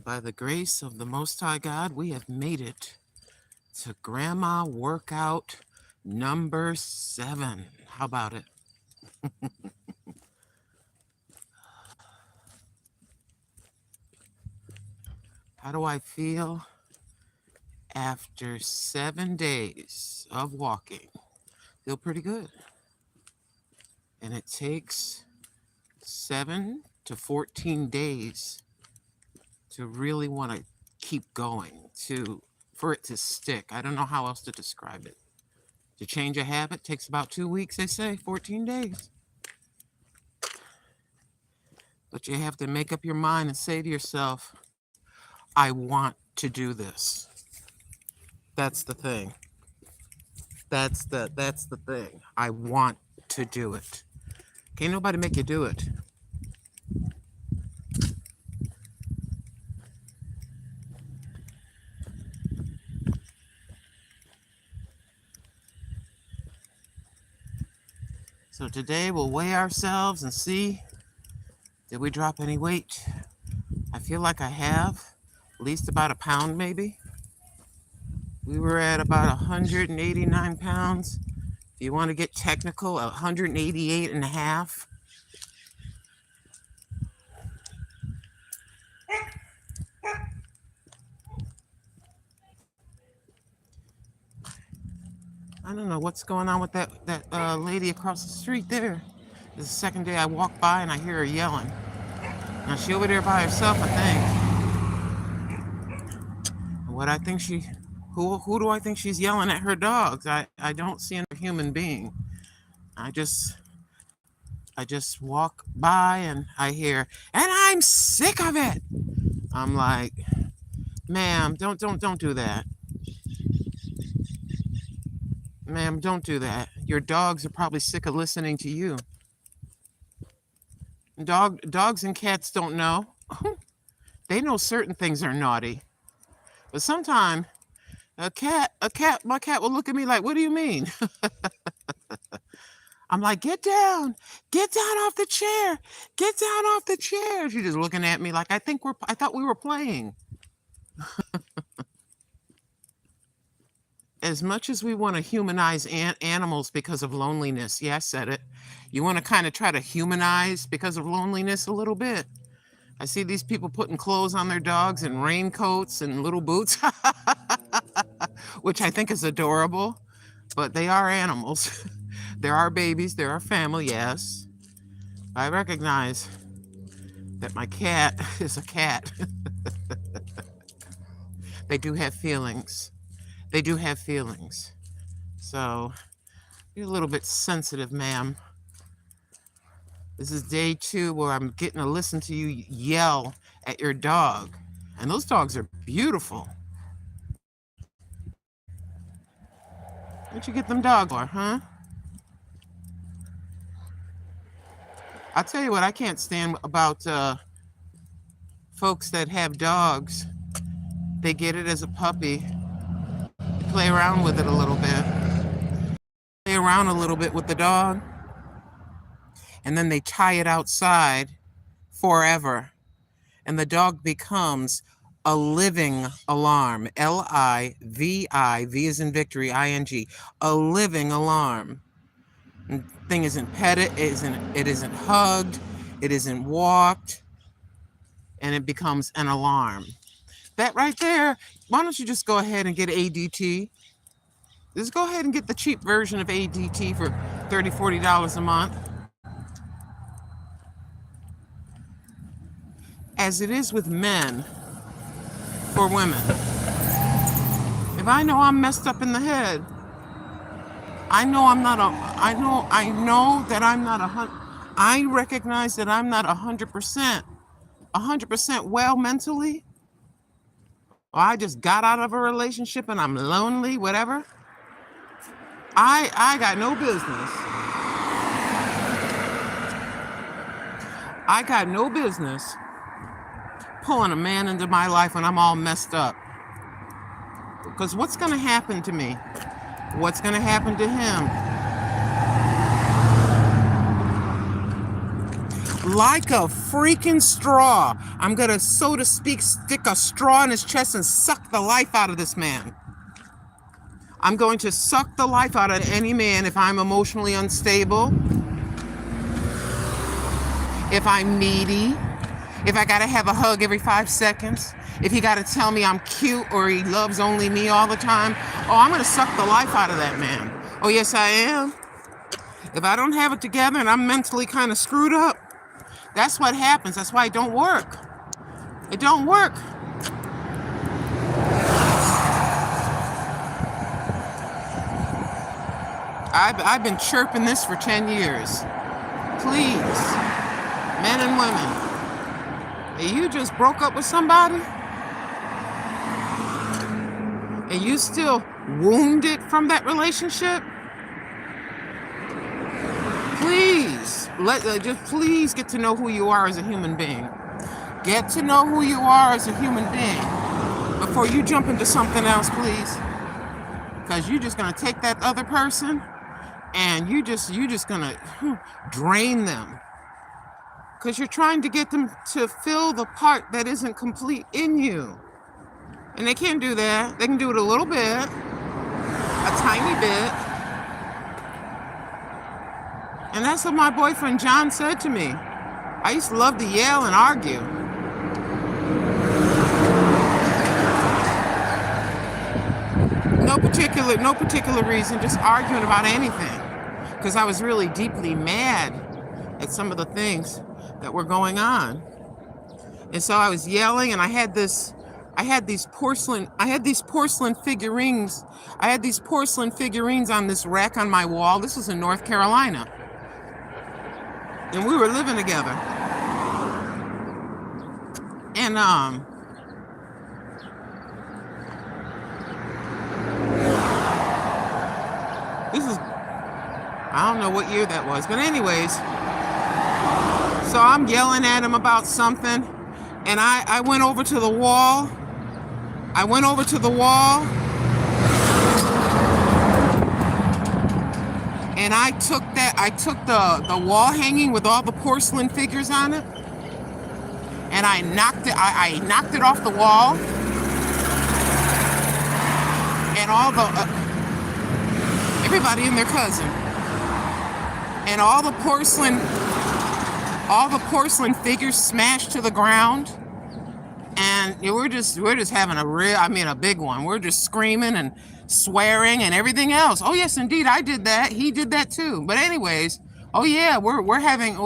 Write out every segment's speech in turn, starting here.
By the grace of the Most High God, we have made it to Grandma Workout number 7. How about it? How do I feel after 7 days of walking? Feel pretty good. And it takes 7 to 14 days to really want to keep going, for it to stick. I don't know how else to describe it. To change a habit takes about 2 weeks, they say, 14 days. But you have to make up your mind and say to yourself, I want to do this. That's the thing. That's the thing. I want to do it. Can't nobody make you do it. So today we'll weigh ourselves and see, did we drop any weight? I feel like I have, at least about a pound maybe. We were at about 189 pounds. If you want to get technical, 188 and a half. I don't know what's going on with that lady across the street there. This is the second day I walk by and I hear her yelling. Now she over there by herself, I think. What I think who do I think she's yelling at? Her dogs. I don't see another human being. I just walk by and I hear, and I'm sick of it. I'm like, ma'am, don't do that. Ma'am, don't do that. Your dogs are probably sick of listening to you. Dogs and cats don't know. They know certain things are naughty. But sometimes my cat will look at me like, what do you mean? I'm like, get down off the chair, get down off the chair. She's just looking at me like, I thought we were playing. As much as we want to humanize animals because of loneliness, yeah, I said it. You want to kind of try to humanize because of loneliness a little bit. I see these people putting clothes on their dogs and raincoats and little boots, which I think is adorable, but they are animals. There are babies, there are family, yes. I recognize that my cat is a cat. They do have feelings. They do have feelings. So, you're a little bit sensitive, ma'am. This is day 2 where I'm getting to listen to you yell at your dog. And those dogs are beautiful. Where'd you get them dogs for, huh? I'll tell you what I can't stand about folks that have dogs. They get it as a puppy. Play around with it a little bit. Play around a little bit with the dog. And then they tie it outside forever. And the dog becomes a living alarm. L-I-V-I, V as in victory, I-N-G. A living alarm. And the thing isn't petted, it isn't hugged, it isn't walked, and it becomes an alarm. That right there, why don't you just go ahead and get ADT? Just go ahead and get the cheap version of ADT for $30, $40 a month. As it is with men, for women. If I know I'm messed up in the head, I recognize that I'm not 100% well mentally. Or I just got out of a relationship and I'm lonely, whatever. I got no business. I got no business pulling a man into my life when I'm all messed up. Because what's going to happen to me? What's going to happen to him? like a freaking straw. I'm going to, so to speak, stick a straw in his chest and suck the life out of this man. I'm going to suck the life out of any man if I'm emotionally unstable, if I'm needy, if I got to have a hug every 5 seconds, if he got to tell me I'm cute or he loves only me all the time. Oh, I'm going to suck the life out of that man. Oh, yes, I am. If I don't have it together and I'm mentally kind of screwed up, that's what happens. That's why it don't work. It don't work. I've been chirping this for 10 years. Please, men and women, you just broke up with somebody and you still wounded from that relationship? Please, just please get to know who you are as a human being. Get to know who you are as a human being before you jump into something else, please. Because you're just going to take that other person and you're just going to drain them. Because you're trying to get them to fill the part that isn't complete in you. And they can't do that. They can do it a little bit, a tiny bit. And that's what my boyfriend John said to me. I used to love to yell and argue. No particular reason, just arguing about anything. Because I was really deeply mad at some of the things that were going on. And so I was yelling, and I had these porcelain figurines. I had these porcelain figurines on this rack on my wall. This was in North Carolina. And we were living together. And this is, I don't know what year that was, but anyways, so I'm yelling at him about something, and I went over to the wall. And I took the wall hanging with all the porcelain figures on it, and I knocked it off the wall, and all the everybody and their cousin, and all the porcelain figures smashed to the ground. And we're just having a big one. We're just screaming and swearing and everything else. Oh yes, indeed, I did that. He did that too. But anyways, oh yeah, we're having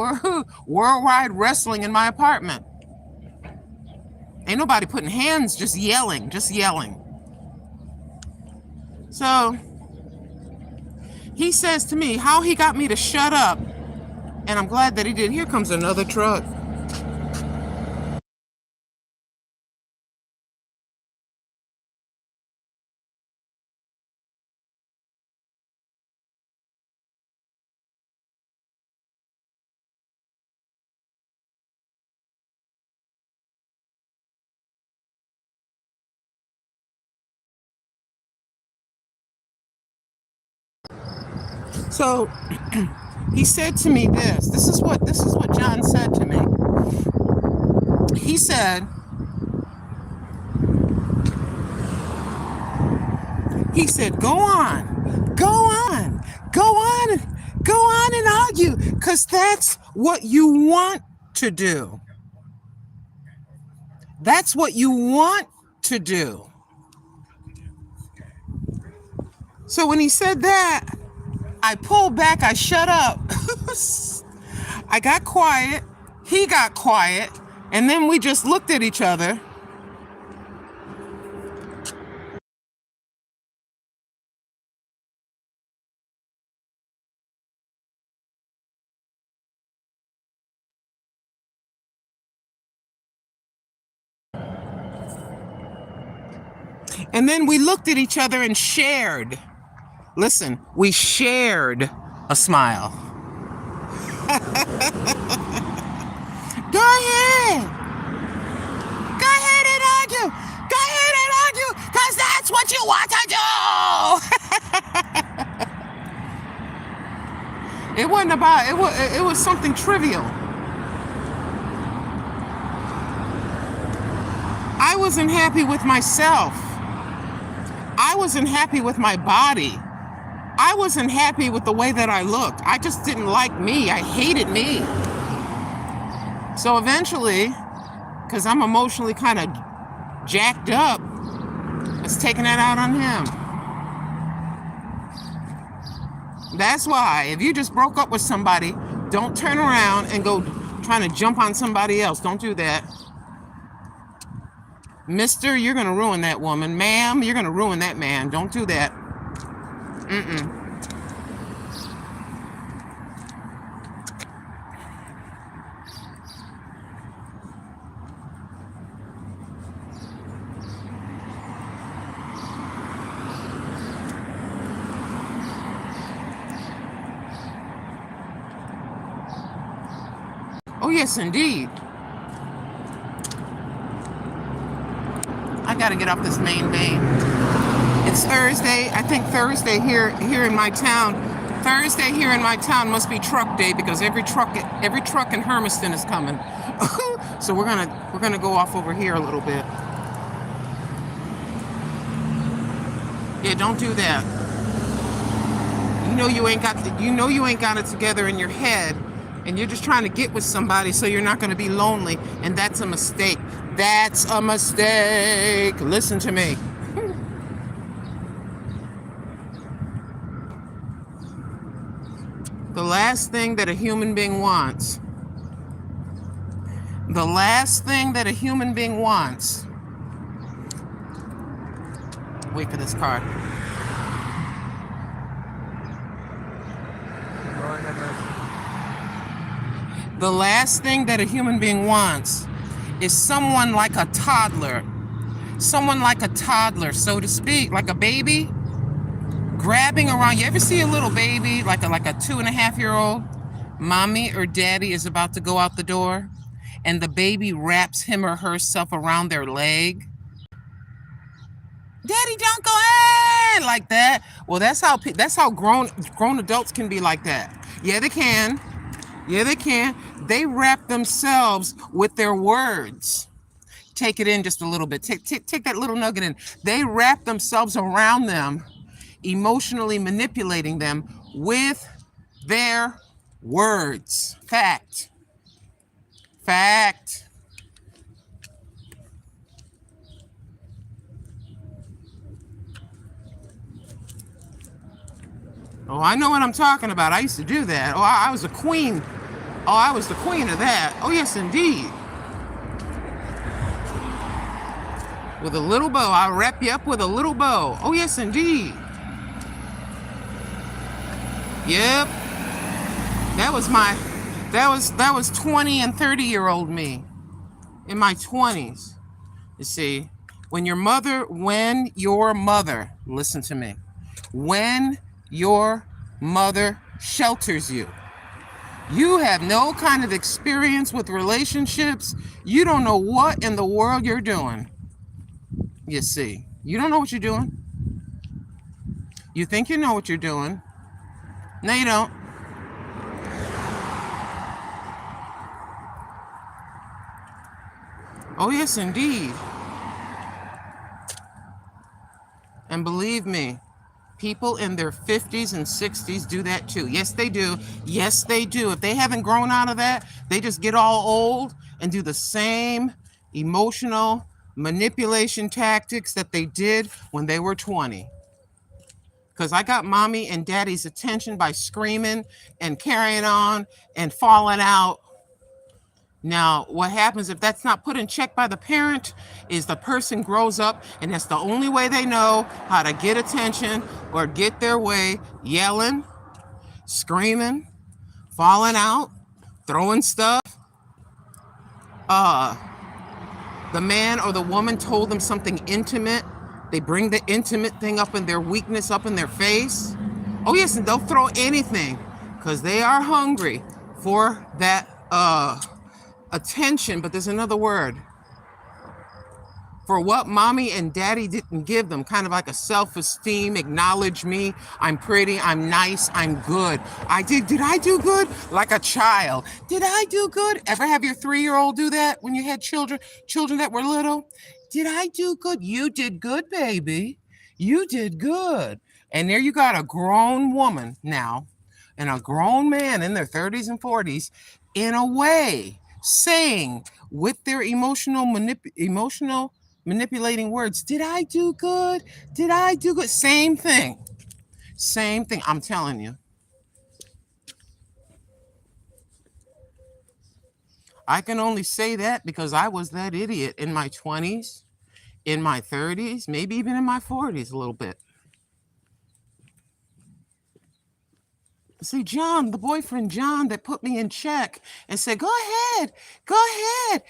worldwide wrestling in my apartment. Ain't nobody putting hands, just yelling. So he says to me how he got me to shut up, and I'm glad that he did. Here comes another truck. So he said to me this. This is what John said to me. He said, go on and argue, because that's what you want to do. That's what you want to do. So when he said that, I pulled back, I shut up. I got quiet, he got quiet, and then we just looked at each other. And then we looked at each other and shared. Listen, we shared a smile. Go ahead and argue. Because that's what you want to do. It wasn't about, it was something trivial. I wasn't happy with myself. I wasn't happy with my body. I wasn't happy with the way that I looked. I just didn't like me. I hated me. So eventually, because I'm emotionally kind of jacked up, I was taking that out on him. That's why, if you just broke up with somebody, don't turn around and go trying to jump on somebody else. Don't do that. Mister, you're going to ruin that woman. Ma'am, you're going to ruin that man. Don't do that. Oh, yes, indeed. I got to get off this main vein. It's Thursday. I think Thursday here in my town. Thursday here in my town must be truck day because every truck in Hermiston is coming. So we're gonna go off over here a little bit. Yeah, don't do that. You know you ain't got it together in your head, and you're just trying to get with somebody so you're not going to be lonely, and that's a mistake. That's a mistake. Listen to me. The last thing that a human being wants. The last thing that a human being wants. Wait for this car. The last thing that a human being wants is someone like a toddler. Someone like a toddler, so to speak, like a baby, grabbing around. You ever see a little baby, like a 2.5-year-old? Mommy or daddy is about to go out the door, and the baby wraps him or herself around their leg. Daddy, don't go in like that. Well, that's how grown adults can be like that. Yeah, they can. Yeah, they can. They wrap themselves with their words. Take it in just a little bit. Take that little nugget in. They wrap themselves around them, emotionally manipulating them with their words. Fact. Fact. Oh, I know what I'm talking about. I used to do that. Oh, I was a queen. Oh, I was the queen of that. Oh, yes, indeed. With a little bow. I'll wrap you up with a little bow. Oh, yes, indeed. Yep. That was 20 and 30-year-old me. In my 20s. You see, when your mother, listen to me. When your mother shelters you, you have no kind of experience with relationships. You don't know what in the world you're doing. You see, you don't know what you're doing. You think you know what you're doing. No, you don't. Oh, yes, indeed. And believe me, people in their 50s and 60s do that too. Yes, they do. Yes, they do. If they haven't grown out of that, they just get all old and do the same emotional manipulation tactics that they did when they were 20. Because I got mommy and daddy's attention by screaming and carrying on and falling out. Now, what happens if that's not put in check by the parent is the person grows up and that's the only way they know how to get attention or get their way, yelling, screaming, falling out, throwing stuff. The man or the woman told them something intimate. They bring the intimate thing up in their weakness, up in their face. Oh, yes, and they'll throw anything because they are hungry for that attention, but there's another word for what mommy and daddy didn't give them, kind of like a self-esteem, acknowledge me, I'm pretty, I'm nice, I'm good. Did I do good? Like a child. Did I do good? Ever have your 3-year-old do that when you had children that were little? Did I do good? You did good, baby. You did good. And there you got a grown woman now and a grown man in their 30s and 40s, in a way, saying with their emotional manipulating words, did I do good? Did I do good? Same thing. Same thing. I'm telling you. I can only say that because I was that idiot in my 20s, in my 30s, maybe even in my 40s a little bit. See, John, the boyfriend John that put me in check and said, go ahead and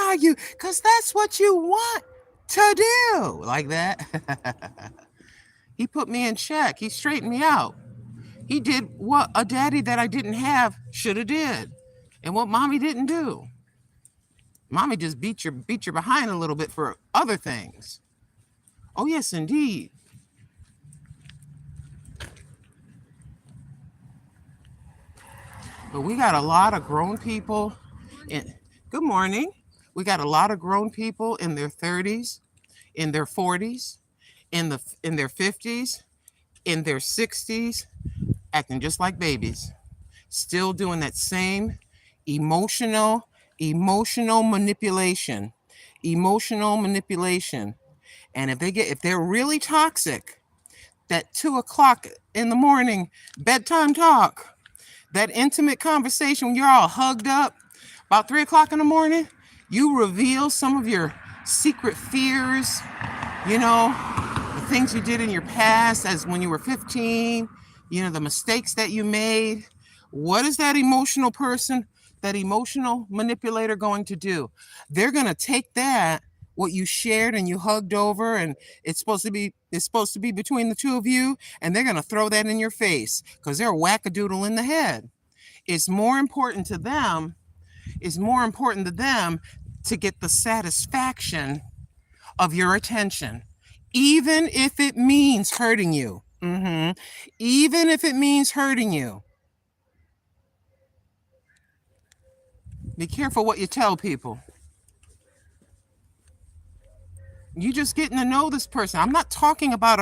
argue, because that's what you want to do. Like that. He put me in check. He straightened me out. He did what a daddy that I didn't have should have did, and what mommy didn't do. Mommy just beat your behind a little bit for other things. Oh, yes, indeed. But we got a lot of grown people good morning. We got a lot of grown people in their 30s, in their 40s, in their 50s, in their 60s, acting just like babies. Still doing that same emotional manipulation. Emotional manipulation. And if they're really toxic, that 2:00 in the morning bedtime talk, that intimate conversation when you're all hugged up, about 3:00 in the morning, you reveal some of your secret fears, the things you did in your past as when you were 15, the mistakes that you made. What is that emotional person, that emotional manipulator going to do? They're going to take that, what you shared and you hugged over, and it's supposed to be between the two of you, and they're going to throw that in your face because they're a wackadoodle in the head. It's more important to them to get the satisfaction of your attention, even if it means hurting you. Even if it means hurting you. Be careful what you tell people. You just getting to know this person. I'm not talking about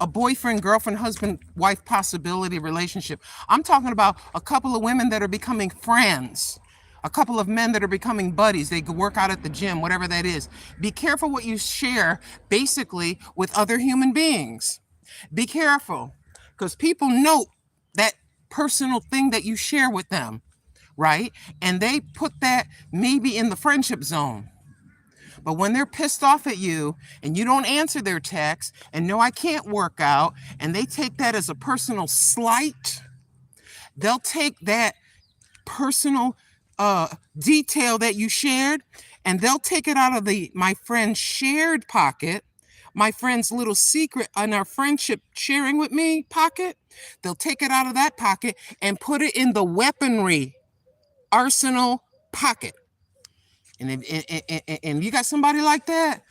a boyfriend, girlfriend, husband, wife possibility relationship. I'm talking about a couple of women that are becoming friends, a couple of men that are becoming buddies. They could work out at the gym, whatever that is. Be careful what you share, basically, with other human beings. Be careful, because people note that personal thing that you share with them, right? And they put that maybe in the friendship zone. But when they're pissed off at you and you don't answer their texts and no, I can't work out, and they take that as a personal slight, they'll take that personal detail that you shared, and they'll take it out of my friend's shared pocket, my friend's little secret on our friendship sharing with me pocket. They'll take it out of that pocket and put it in the weaponry arsenal pocket. And if you got somebody like that,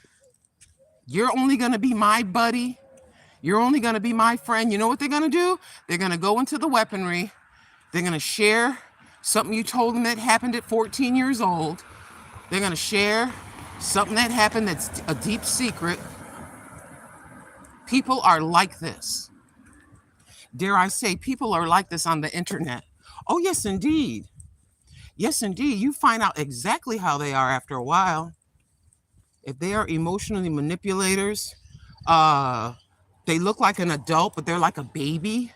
you're only going to be my buddy. You're only going to be my friend. You know what they're going to do? They're going to go into the weaponry. They're going to share something you told them that happened at 14 years old. They're going to share something that happened that's a deep secret. People are like this. Dare I say, people are like this on the internet. Oh, yes, indeed. Yes, indeed. You find out exactly how they are after a while. If they are emotionally manipulators, they look like an adult, but they're like a baby.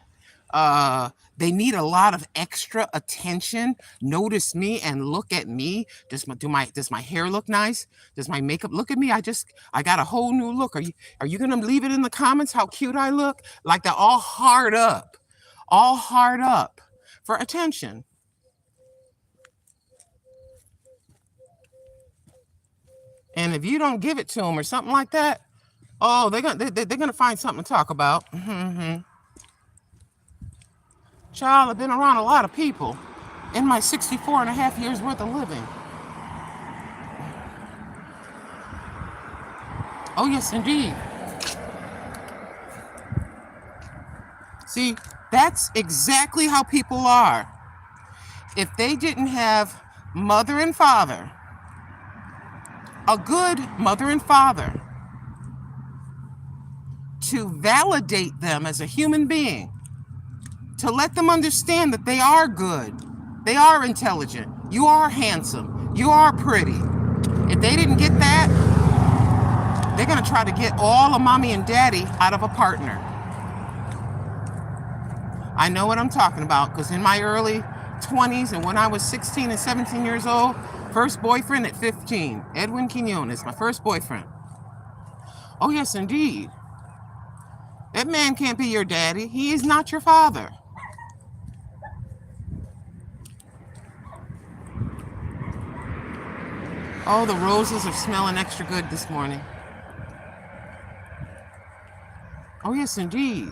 They need a lot of extra attention. Notice me and look at me. Does my hair look nice? Does my makeup look at me? I got a whole new look. Are you gonna leave it in the comments how cute I look? Like they're all hard up for attention. And if you don't give it to them or something like that, oh, they're gonna find something to talk about. Child, I've been around a lot of people in my 64 and a half years worth of living. Oh, yes, indeed. See, that's exactly how people are. If they didn't have mother and father a good mother and father to validate them as a human being, to let them understand that they are good, they are intelligent, you are handsome, you are pretty. If they didn't get that, they're going to try to get all of mommy and daddy out of a partner. I know what I'm talking about, because in my early 20s and when I was 16 and 17 years old, first boyfriend at 15, Edwin Quinones, my first boyfriend. Oh yes, indeed. That man can't be your daddy. He is not your father. Oh, the roses are smelling extra good this morning. Oh yes, indeed.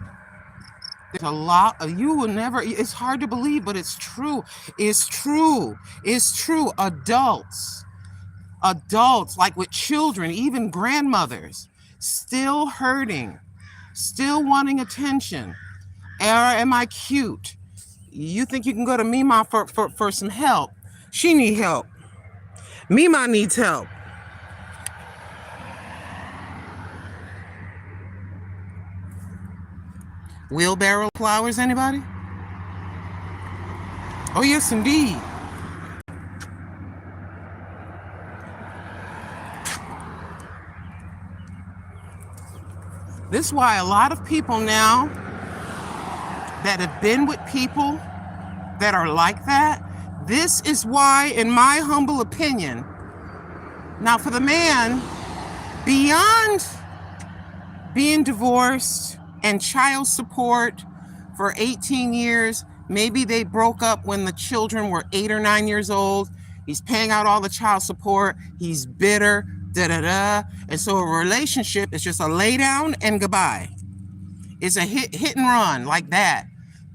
There's a lot of, you will never, it's hard to believe, but it's true. It's true. It's true. Adults, like with children, even grandmothers, still hurting, still wanting attention. Am I cute? You think you can go to Mima for some help? She needs help. Mima needs help. Wheelbarrow flowers, anybody? Oh yes, indeed. This is why a lot of people now that have been with people that are like that, this is why, in my humble opinion, now for the man, beyond being divorced and child support for 18 years, maybe they broke up when the children were 8 or 9 years old, he's paying out all the child support, he's bitter, and so a relationship is just a lay down and goodbye. It's a hit and run like that.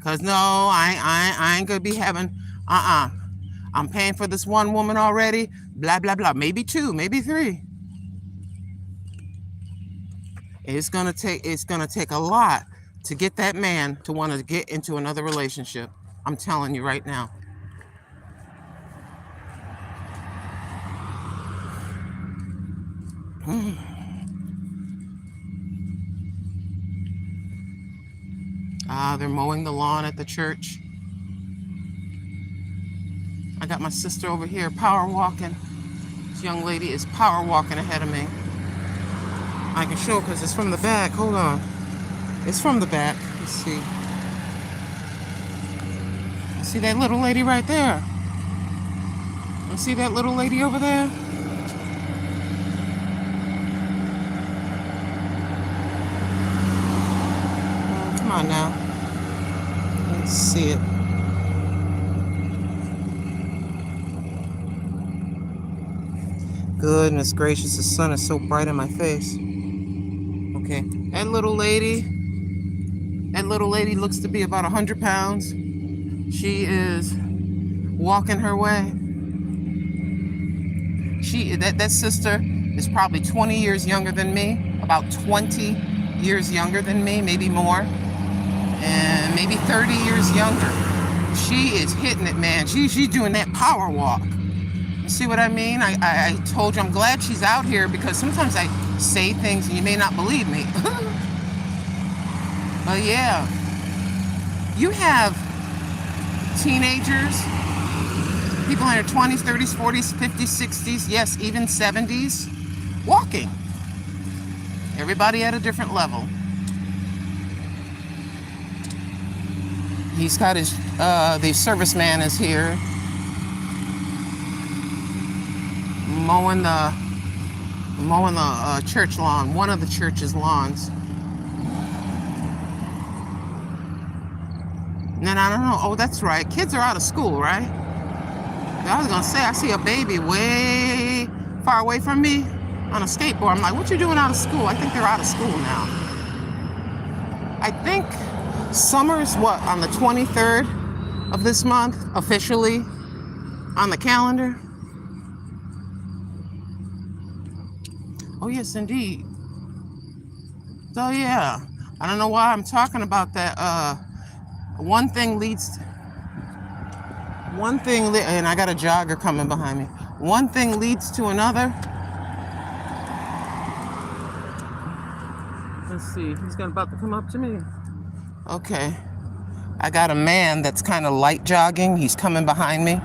Cause no, I ain't gonna be having, I'm paying for this one woman already, blah, blah, blah. Maybe 2, maybe 3. It's gonna take a lot to get that man to want to get into another relationship. I'm telling you right now. They're mowing the lawn at the church. I got my sister over here power walking. This young lady is power walking ahead of me. I can show because it's from the back. Hold on. It's from the back. Let's see. You see that little lady right there? You see that little lady over there? Come on now. Let's see it. Goodness gracious, the sun is so bright in my face. Okay, that little lady looks to be about 100 pounds. She is walking her way. That sister is probably 20 years younger than me, about 20 years younger than me, maybe more, and maybe 30 years younger. She is hitting it, man. She's doing that power walk. You see what I mean? I told you I'm glad she's out here, because sometimes I say things and you may not believe me. But yeah, you have teenagers, people in their 20s, 30s, 40s, 50s, 60s, yes, even 70s, walking. Everybody at a different level. He's got his, the serviceman is here, mowing the church lawn, one of the church's lawns. And then I don't know, oh, that's right, kids are out of school, right? I was gonna say, I see a baby way far away from me on a skateboard. I'm like, what you doing out of school? I think they're out of school now. I think summer's what, on the 23rd of this month, officially on the calendar? Oh yes, indeed. So yeah, I don't know why I'm talking about that. One thing, and I got a jogger coming behind me. One thing leads to another. Let's see. He's about to come up to me. Okay. I got a man that's kind of light jogging. He's coming behind me.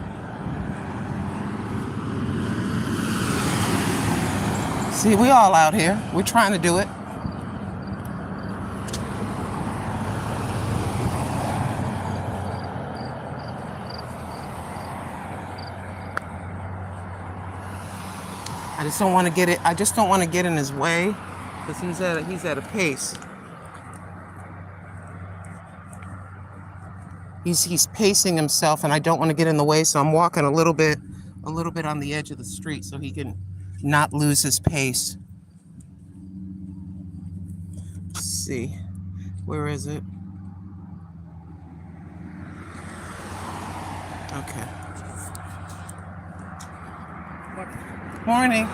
See, we all out here. We're trying to do it. I just don't want to get it. I just don't want to get in his way because he's at a pace. He's pacing himself, and I don't want to get in the way, so I'm walking a little bit on the edge of the street so he can not lose his pace. Let's see, where is it? Okay. Morning.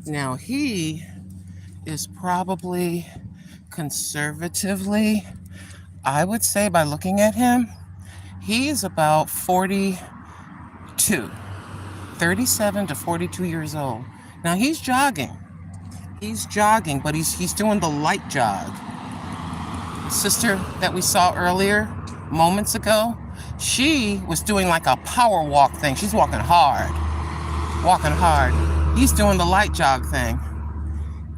Now he is probably conservatively, I would say by looking at him, he is about 42, 37 to 42 years old. Now he's jogging, but he's doing the light jog. The sister that we saw earlier, moments ago, she was doing like a power walk thing. She's walking hard. He's doing the light jog thing.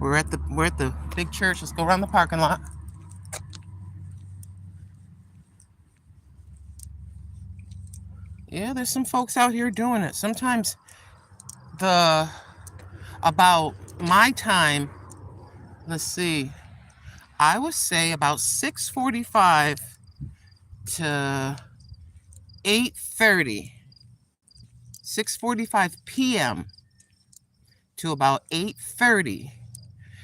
We're at the big church. Let's go around the parking lot. Yeah, there's some folks out here doing it. Sometimes about my time, let's see, I would say about 6:45 to 8:30, 6:45 p.m. to about 8:30.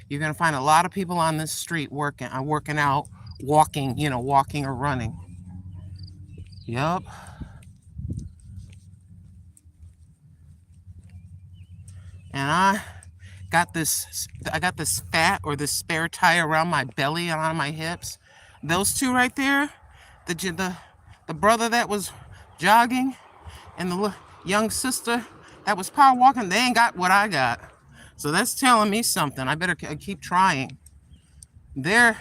You're going to find a lot of people on this street working out, walking or running. Yup. And I got this fat or this spare tire around my belly and on my hips. Those two right there, the brother that was jogging and the young sister that was power walking, they ain't got what I got. So that's telling me something. I better keep trying. They've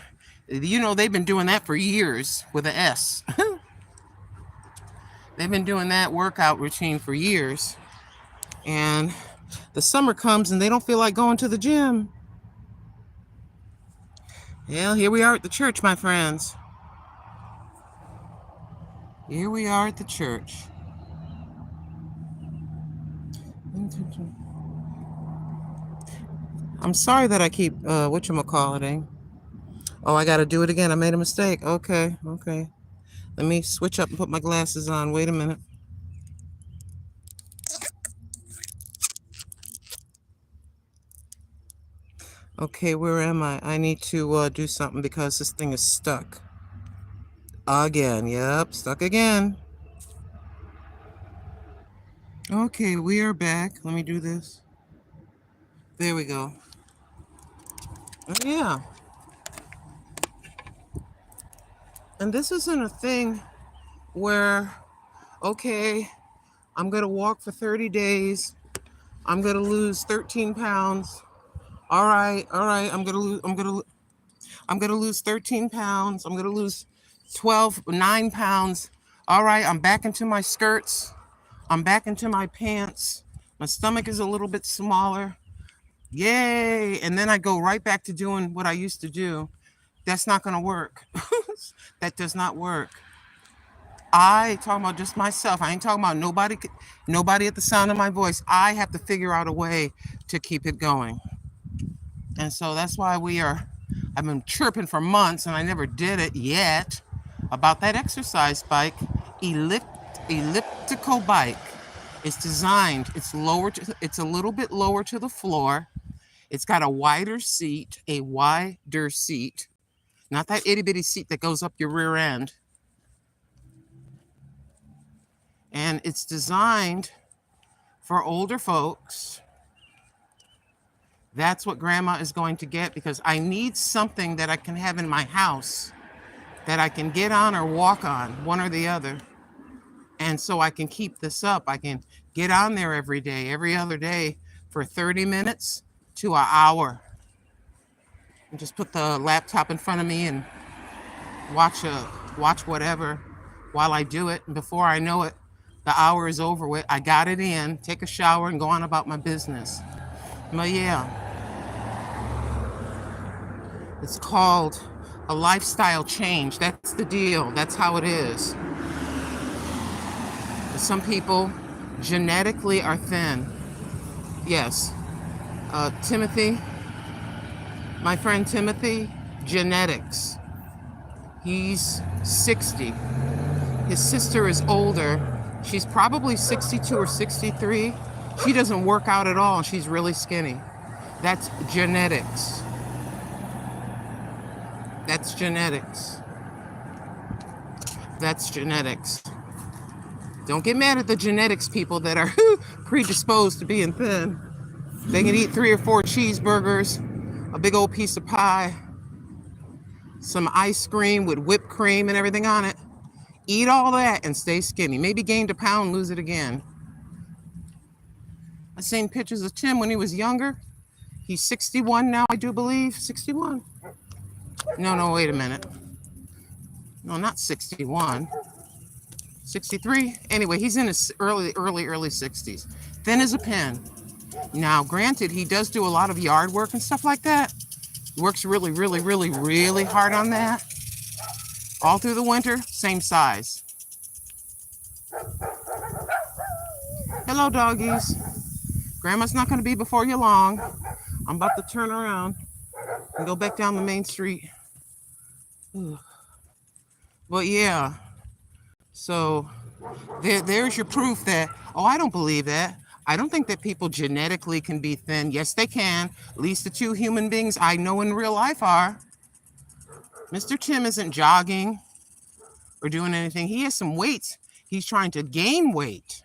been doing that for years with an S. They've been doing that workout routine for years. And the summer comes and they don't feel like going to the gym. Well, here we are at the church, my friends. Here we are at the church. I'm sorry that I keep, whatchamacalliting. Oh, I got to do it again. I made a mistake. Okay. Let me switch up and put my glasses on. Wait a minute. Okay, where am I? I need to do something because this thing is stuck. Again. Yep, stuck again. Okay, we are back. Let me do this. There we go. Oh, yeah. And this isn't a thing where, okay, I'm going to walk for 30 days. I'm going to lose 13 pounds. All right. I'm going to lose 13 pounds. I'm going to lose 9 pounds. All right. I'm back into my skirts. I'm back into my pants. My stomach is a little bit smaller. Yay. And then I go right back to doing what I used to do. That's not going to work. That does not work. I talking about just myself. I ain't talking about nobody at the sound of my voice. I have to figure out a way to keep it going. And so that's why I've been chirping for months and I never did it yet about that exercise bike, elliptical bike. It's designed, it's a little bit lower to the floor. It's got a wider seat, not that itty bitty seat that goes up your rear end. And it's designed for older folks. That's what grandma is going to get because I need something that I can have in my house that I can get on or walk on, one or the other. And so I can keep this up. I can get on there every day, every other day for 30 minutes to an hour. And just put the laptop in front of me and watch whatever while I do it. And before I know it, the hour is over with. I got it in, take a shower, and go on about my business. But yeah, it's called a lifestyle change. That's the deal. That's how it is. Some people genetically are thin. Yes. Timothy, my friend Timothy, genetics. He's 60. His sister is older. She's probably 62 or 63. She doesn't work out at all, and she's really skinny. That's genetics. That's genetics. That's genetics. Don't get mad at the genetics people that are predisposed to being thin. They can eat 3 or 4 cheeseburgers, a big old piece of pie, some ice cream with whipped cream and everything on it. Eat all that and stay skinny. Maybe gain a pound, lose it again. I've seen pictures of Tim when he was younger. He's 61 now, I do believe. 61? No, wait a minute. No, not 61. 63? Anyway, he's in his early 60s. Thin as a pin. Now, granted, he does do a lot of yard work and stuff like that. He works really, really, really, really hard on that. All through the winter, same size. Hello, doggies. Grandma's not going to be before you long. I'm about to turn around and go back down the main street. But yeah, so there's your proof that, oh, I don't believe that. I don't think that people genetically can be thin. Yes, they can. At least the 2 human beings I know in real life are. Mr. Tim isn't jogging or doing anything. He has some weights. He's trying to gain weight.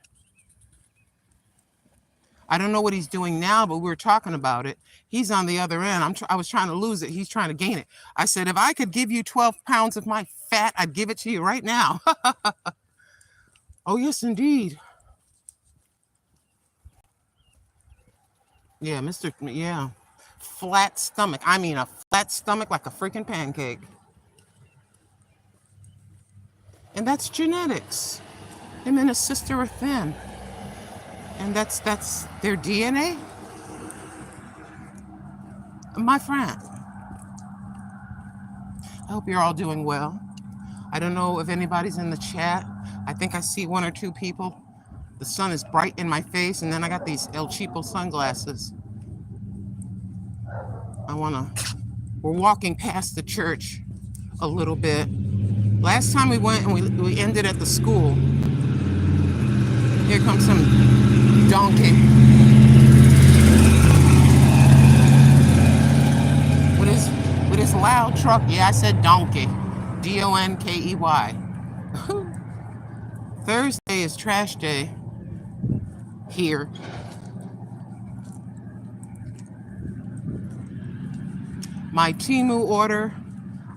I don't know what he's doing now, but we were talking about it. He's on the other end. I was trying to lose it. He's trying to gain it. I said, if I could give you 12 pounds of my fat, I'd give it to you right now. Oh, yes, indeed. Yeah, yeah. Flat stomach. I mean, a flat stomach like a freaking pancake. And that's genetics. Him and his sister are thin. And that's their DNA. My friend, I hope you're all doing well. I don't know if anybody's in the chat. I think I see 1 or 2 people. The sun is bright in my face, and then I got these El Cheapo sunglasses. We're walking past the church a little bit. Last time we went and we ended at the school. Here comes some donkey. With his loud truck. Yeah, I said donkey. D-O-N-K-E-Y. Thursday is trash day here. My Temu order,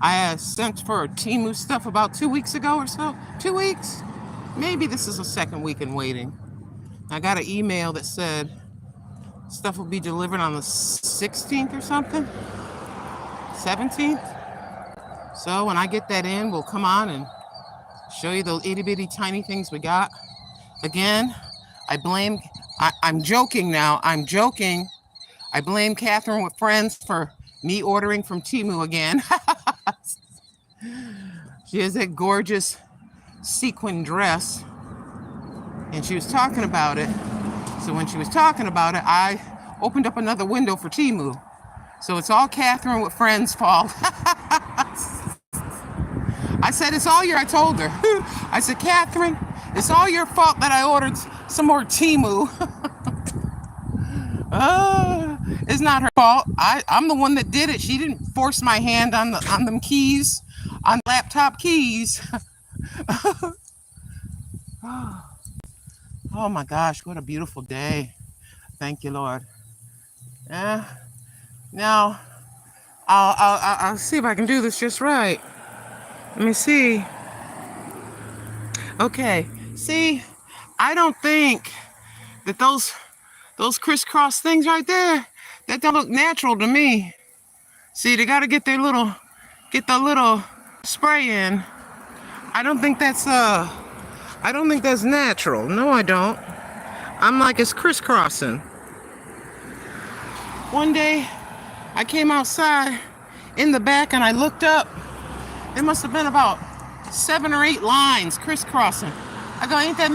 I sent for Temu stuff about 2 weeks ago or so. 2 weeks? Maybe this is the 2nd week in waiting. I got an email that said stuff will be delivered on the 16th or something. 17th. So when I get that in, we'll come on and show you those itty bitty tiny things we got. Again, I'm joking now. I'm joking. I blame Catherine with Friends for me ordering from Temu again. She has that gorgeous sequin dress, and she was talking about it. So when she was talking about it, I opened up another window for Temu. So it's all Catherine with Friends' fault. I said, I told her. I said, Catherine, it's all your fault that I ordered some more Temu. It's not her fault. I'm the one that did it. She didn't force my hand on them keys, on laptop keys. Oh my gosh, what a beautiful day. Thank you, Lord. Now, I'll see if I can do this just right. Let me see. Okay, See, I don't think that those crisscross things right there, that don't look natural to me. See, they gotta get the little spray in. I don't think that's natural. No, I don't. I'm like, it's crisscrossing. One day, I came outside in the back and I looked up. There must have been about 7 or 8 lines crisscrossing. I go, ain't that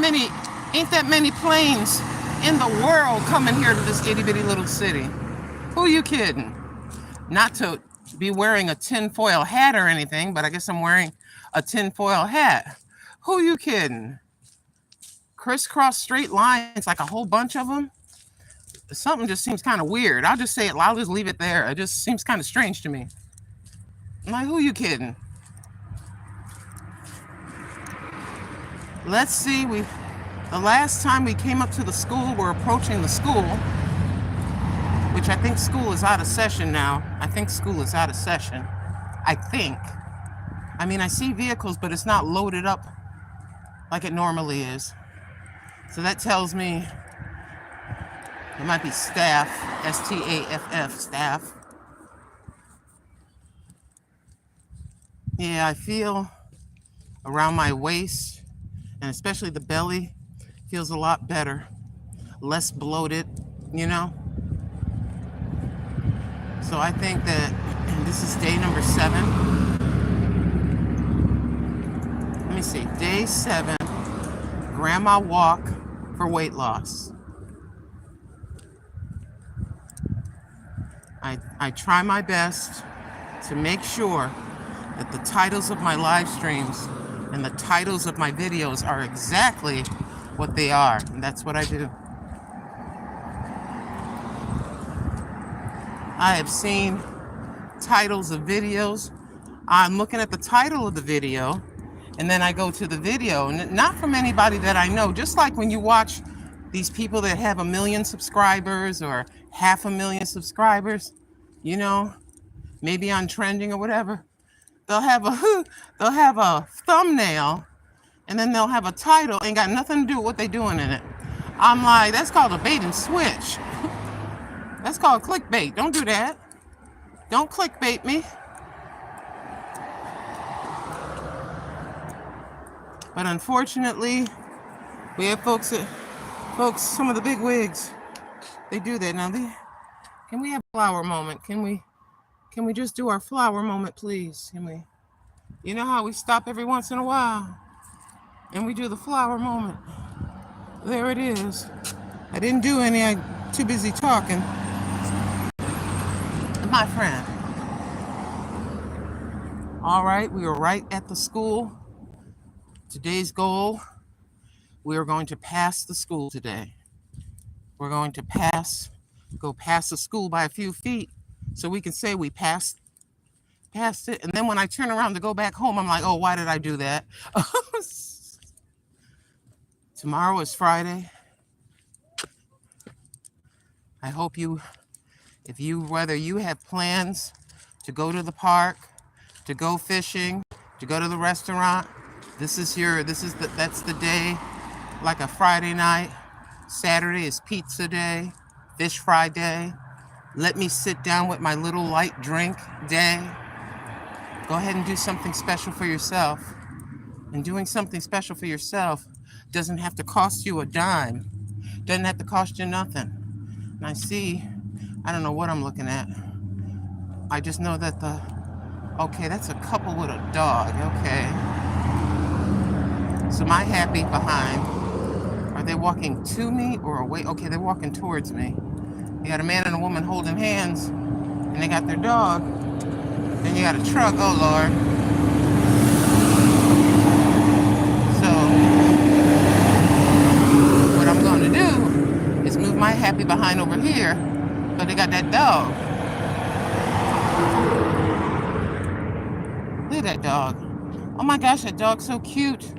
many planes in the world coming here to this itty bitty little city. Who you kidding? Not to be wearing a tinfoil hat or anything, but I guess I'm wearing a tinfoil hat. Who you kidding? Crisscross straight lines, like a whole bunch of them. Something just seems kind of weird. I'll just say it. I'll just leave it there. It just seems kind of strange to me. I'm like, who you kidding? Let's see. The last time we came up to the school, we're approaching the school, which I think school is out of session now. I think school is out of session. I think. I mean, I see vehicles, but it's not loaded up like it normally is. So that tells me it might be staff, S-T-A-F-F, staff. Yeah, I feel around my waist, and especially the belly, feels a lot better. Less bloated, you know? So I think that this is day number 7. Let me see, day 7, grandma walk for weight loss. I try my best to make sure that the titles of my live streams and the titles of my videos are exactly what they are. And that's what I do. I have seen titles of videos. I'm looking at the title of the video, and then I go to the video, and not from anybody that I know. Just like when you watch these people that have 1 million subscribers or 500,000 subscribers, you know, maybe on trending or whatever, they'll have a thumbnail, and then they'll have a title, ain't got nothing to do with what they're doing in it. I'm like, that's called a bait and switch. That's called clickbait. Don't do that. Don't clickbait me. But unfortunately, we have folks, some of the big wigs, they do that. Now, can we have a flower moment? Can we just do our flower moment, please? Can we? You know how we stop every once in a while and we do the flower moment. There it is. I didn't do any. I'm too busy talking. My friend. All right, we are right at the school. Today's goal, we are going to pass the school today. We're going to go past the school by a few feet so we can say we passed it. And then when I turn around to go back home, I'm like, oh, why did I do that? Tomorrow is Friday. I hope whether you have plans to go to the park, to go fishing, to go to the restaurant, that's the day, like a Friday night. Saturday is pizza day, fish fry day. Let me sit down with my little light drink day. Go ahead and do something special for yourself. And doing something special for yourself doesn't have to cost you a dime. Doesn't have to cost you nothing. And I don't know what I'm looking at. I just know that okay, that's a couple with a dog, okay. So my happy behind, are they walking to me or away? Okay, they're walking towards me. You got a man and a woman holding hands, and they got their dog. Then you got a truck, oh Lord. So, what I'm gonna do is move my happy behind over here, but they got that dog. Look at that dog. Oh my gosh, that dog's so cute.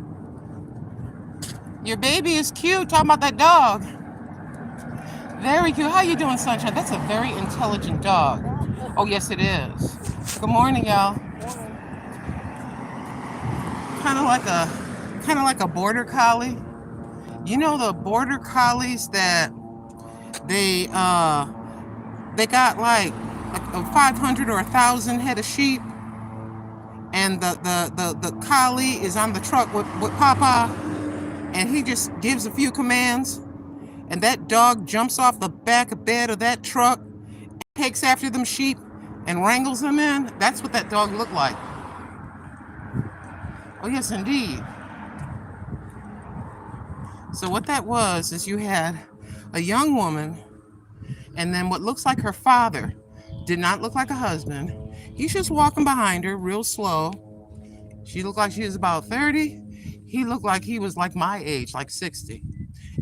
Your baby is cute. Talking about that dog. Very cute. How you doing, Sunshine? That's a very intelligent dog. Oh, yes, it is. Good morning, y'all. Kind of like a border collie. You know the border collies that they got like a 500 or 1,000 head of sheep, and the collie is on the truck with Papa, and he just gives a few commands, and that dog jumps off the back of bed of that truck, takes after them sheep, and wrangles them in. That's what that dog looked like. Oh yes, indeed. So what that was is you had a young woman, and then what looks like her father, did not look like a husband. He's just walking behind her real slow. She looked like she was about 30. He looked like he was like my age, like 60.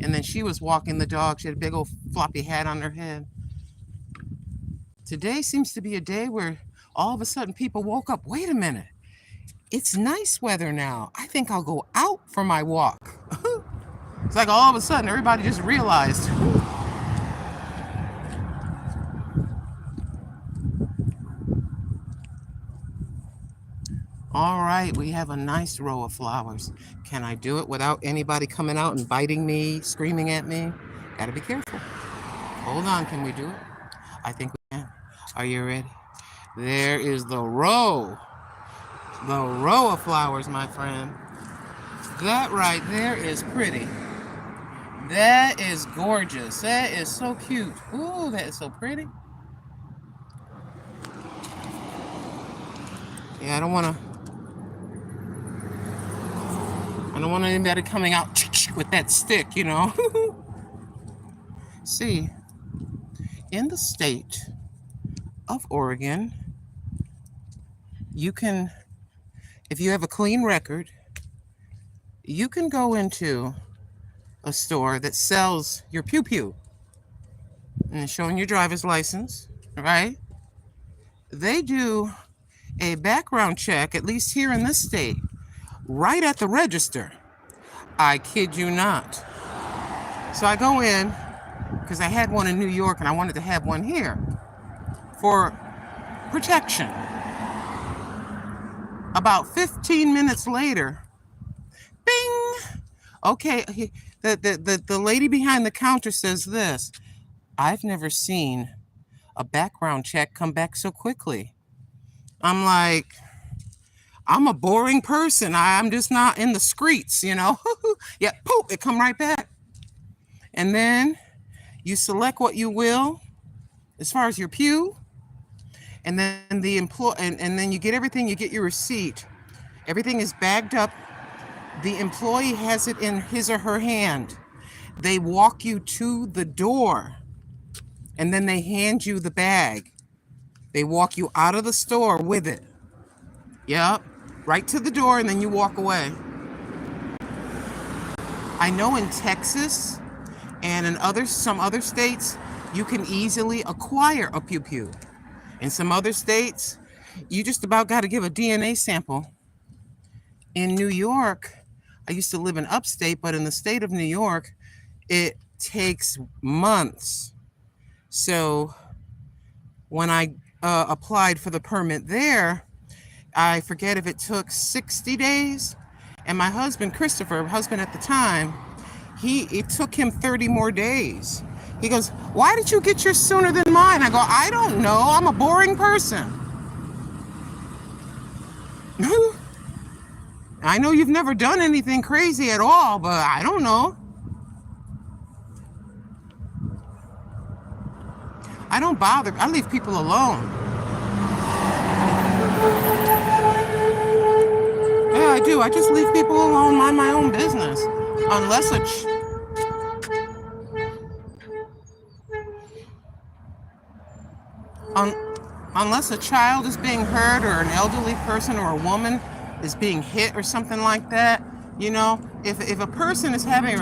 And then she was walking the dog. She had a big old floppy hat on her head. Today seems to be a day where all of a sudden people woke up. Wait a minute. It's nice weather now. I think I'll go out for my walk. It's like all of a sudden everybody just realized. All right, we have a nice row of flowers. Can I do it without anybody coming out and biting me, screaming at me? Gotta be careful. Hold on, can we do it? I think we can. Are you ready? There is the row of flowers, my friend. That right there is pretty. That is gorgeous. That is so cute. Ooh, that is so pretty. Yeah, I don't want anybody coming out with that stick, you know. See, in the state of Oregon, you can, if you have a clean record, you can go into a store that sells your pew-pew and showing your driver's license, right? They do a background check, at least here in this state, right at the register. I kid you not. So I go in, because I had one in New York and I wanted to have one here for protection. About 15 minutes later, bing! Okay, the lady behind the counter says this: I've never seen a background check come back so quickly. I'm like, I'm a boring person. I'm just not in the streets, you know. Yeah, poof, it come right back. And then you select what you will as far as your pew, and then and then you get everything, you get your receipt. Everything is bagged up. The employee has it in his or her hand. They walk you to the door, and then they hand you the bag. They walk you out of the store with it. Yep, right to the door, and then you walk away. I know in Texas and in some other states, you can easily acquire a pew-pew. In some other states, you just about got to give a DNA sample. In New York, I used to live in upstate, but in the state of New York, it takes months. So when I applied for the permit there, I forget if it took 60 days. And my husband, Christopher, husband at the time, it took him 30 more days. He goes, why did you get yours sooner than mine? I go, I don't know. I'm a boring person. I know you've never done anything crazy at all, but I don't know. I don't bother. I leave people alone. Yeah, I do. I just leave people alone, mind my own business. Unless a child is being hurt, or an elderly person or a woman is being hit or something like that, you know, if a person is having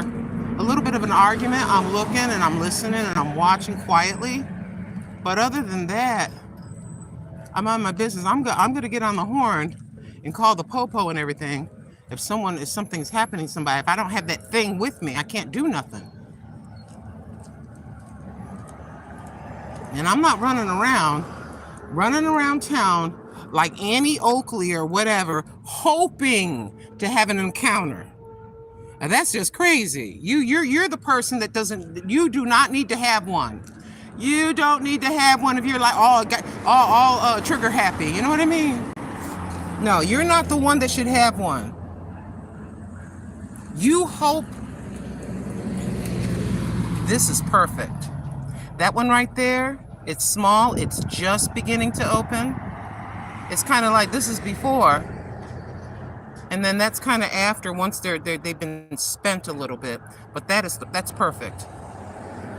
a little bit of an argument, I'm looking and I'm listening and I'm watching quietly. But other than that, I'm on my business. I'm going to get on the horn and call the popo and everything. If something's happening to somebody, if I don't have that thing with me, I can't do nothing. And I'm not running around town like Annie Oakley or whatever, hoping to have an encounter. Now, that's just crazy. You're the person that doesn't. You do not need to have one. You don't need to have one if you're like all trigger happy. You know what I mean? No, you're not the one that should have one. You hope this is perfect. That one right there, it's small. It's just beginning to open. It's kind of like this is before. And then that's kind of after once they've been spent a little bit. But that's perfect.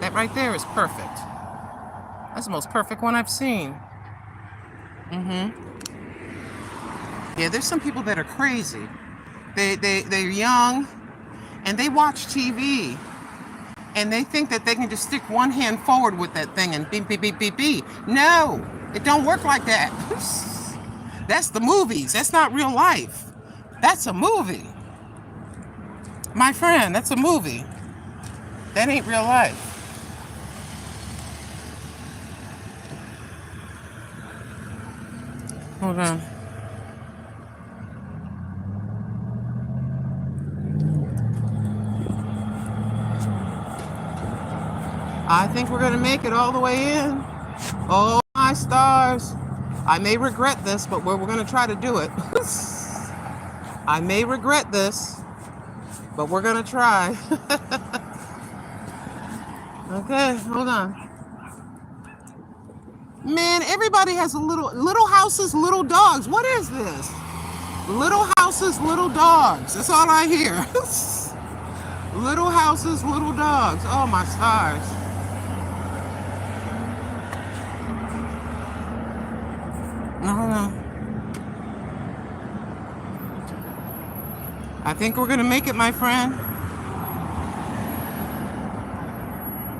That right there is perfect. That's the most perfect one I've seen. Yeah, there's some people that are crazy. They're young and they watch TV and they think that they can just stick one hand forward with that thing and beep, beep, beep, beep, beep. No, it don't work like that. That's the movies. That's not real life. That's a movie. My friend, that's a movie. That ain't real life. Hold on. I think we're going to make it all the way in. Oh, my stars. I may regret this, but we're going to try to do it. I may regret this, but we're going to try. Okay, hold on. Man, everybody has little houses, little dogs. What is this? Little houses, little dogs. That's all I hear. Little houses, little dogs. Oh, my stars. No. I think we're going to make it, my friend.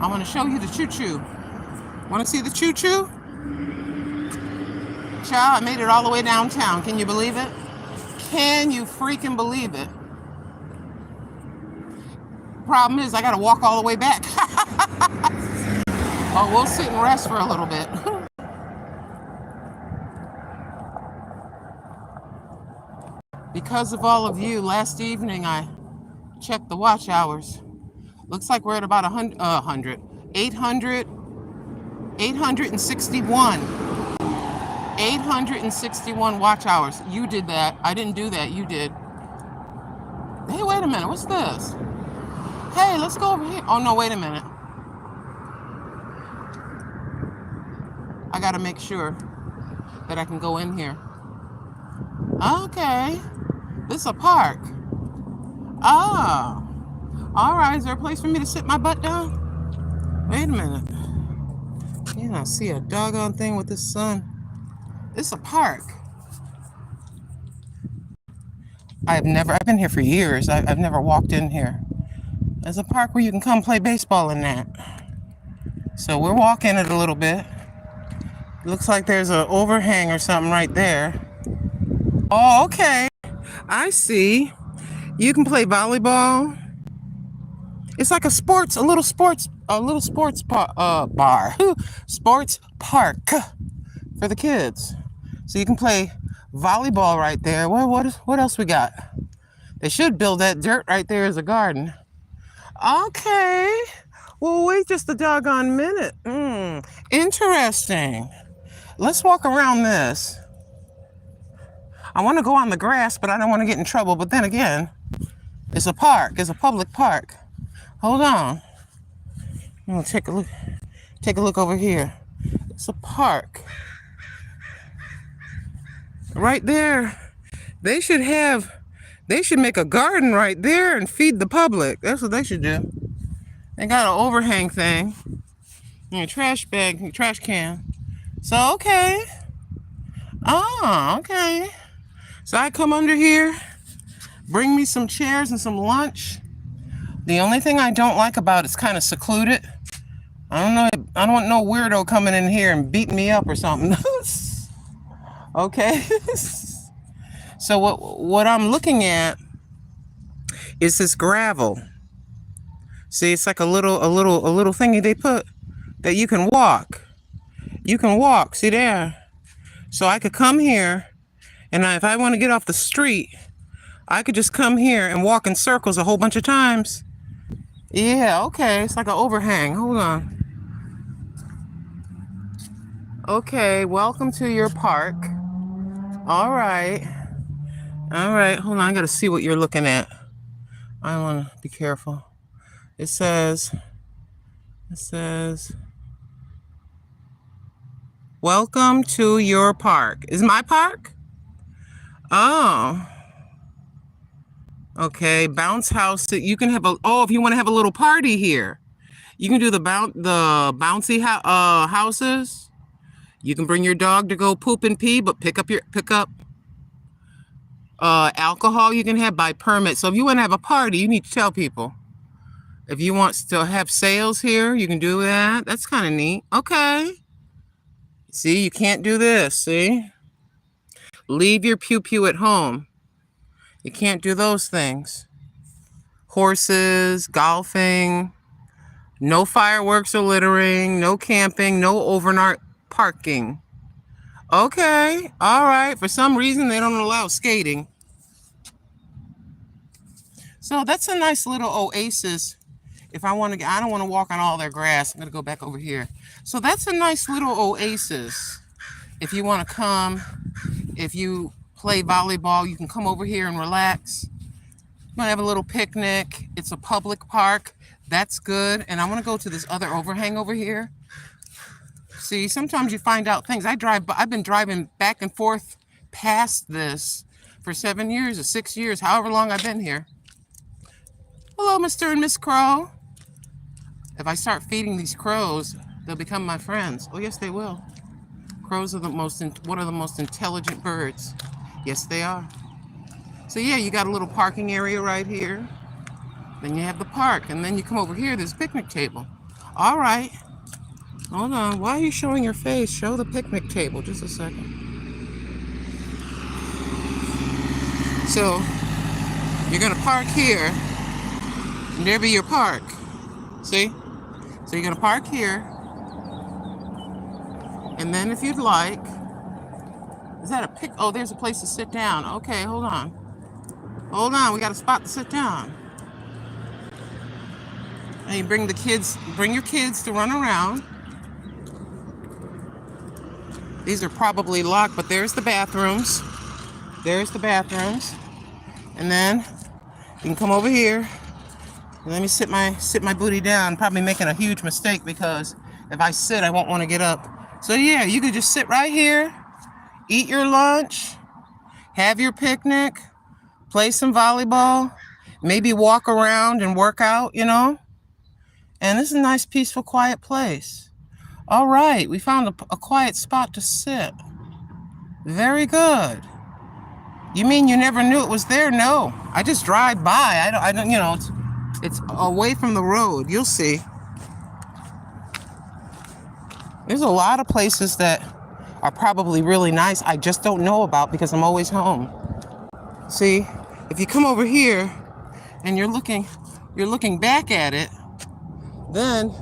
I want to show you the choo-choo. Want to see the choo-choo? Child, I made it all the way downtown. Can you believe it? Can you freaking believe it? Problem is, I got to walk all the way back. Oh, we'll sit and rest for a little bit. Because of all of you, last evening I checked the watch hours. Looks like we're at about 861. 861 watch hours. You did that. I didn't do that. You did. Hey, wait a minute. What's this? Hey, let's go over here. Oh, no, wait a minute. I got to make sure that I can go in here. Okay. This is a park. Oh. All right. Is there a place for me to sit my butt down? Wait a minute. You don't see a doggone thing with this sun. It's a park. I've been here for years. I've never walked in here. There's a park where you can come play baseball in that. So we're walking it a little bit. Looks like there's an overhang or something right there. Oh, okay. I see. You can play volleyball. It's like a little sports bar, sports park for the kids. So you can play volleyball right there. What else we got? They should build that dirt right there as a garden. Okay. Well, wait just a doggone minute. Interesting. Let's walk around this. I want to go on the grass, but I don't want to get in trouble. But then again, it's a park. It's a public park. Hold on. I'm gonna take a look. Take a look over here. It's a park. Right there. They should make a garden right there and feed the public. That's what they should do. They got an overhang thing. And a trash bag, a trash can. So, okay. Oh, okay. So I come under here, bring me some chairs and some lunch. The only thing I don't like about it's kind of secluded. I don't want no weirdo coming in here and beating me up or something. Okay. So what I'm looking at is this gravel. See, it's like a little thingy they put that you can walk. You can walk. See there. So I could come here, and if I want to get off the street, I could just come here and walk in circles a whole bunch of times. Yeah, okay. It's like an overhang. Hold on. Okay, welcome to your park. All right. All right, hold on. I got to see what you're looking at. I want to be careful. It says, welcome to your park. Is my park? Oh. Okay, bounce house. You can have if you want to have a little party here, you can do the bouncy houses. You can bring your dog to go poop and pee, but pick up alcohol you can have by permit. So if you want to have a party, you need to tell people. If you want to have sales here, you can do that. That's kind of neat. Okay. See, you can't do this. See? Leave your pew-pew at home. You can't do those things. Horses, golfing, no fireworks or littering, no camping, no overnight parking. Okay, all right. For some reason, they don't allow skating. So that's a nice little oasis. If I want to, I don't want to walk on all their grass. I'm going to go back over here. So that's a nice little oasis. If you want to come, if you play volleyball, you can come over here and relax. You want to have a little picnic. It's a public park. That's good. And I want to go to this other overhang over here. See, sometimes you find out things. I've been driving back and forth past this for 7 years or 6 years, however long I've been here. Hello, Mr. and Miss Crow. If I start feeding these crows, they'll become my friends. Oh, yes, they will. Crows are one of the most intelligent birds. Yes, they are. So, yeah, you got a little parking area right here. Then you have the park. And then you come over here, there's a picnic table. All right. Hold on. Why are you showing your face? Show the picnic table. Just a second. So, you're going to park here. And there be your park. See? So you're going to park here. And then if you'd like, is that oh, there's a place to sit down. Okay, hold on. Hold on, we got a spot to sit down. And you bring your kids to run around. These are probably locked, but there's the bathrooms. There's the bathrooms. And then you can come over here. Let me sit my booty down. Probably making a huge mistake because if I sit, I won't want to get up. So yeah, you could just sit right here, eat your lunch, have your picnic, play some volleyball, maybe walk around and work out, you know. And this is a nice, peaceful, quiet place. All right, we found a quiet spot to sit. Very good. You mean you never knew it was there? No, I just drive by. I don't, you know. It's away from the road. You'll see. There's a lot of places that are probably really nice. I just don't know about because I'm always home. See, if you come over here and you're looking back at it, then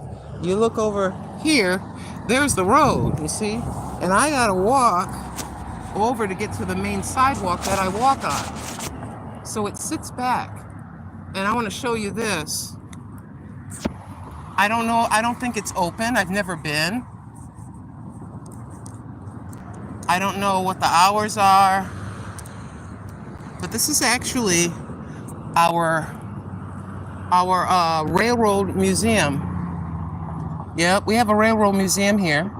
you look over here, there's the road, you see? And I gotta walk over to get to the main sidewalk that I walk on. So it sits back. And I want to show you this. I don't know. I don't think it's open. I've never been. I don't know what the hours are. But this is actually our railroad museum. Yep, we have a railroad museum here.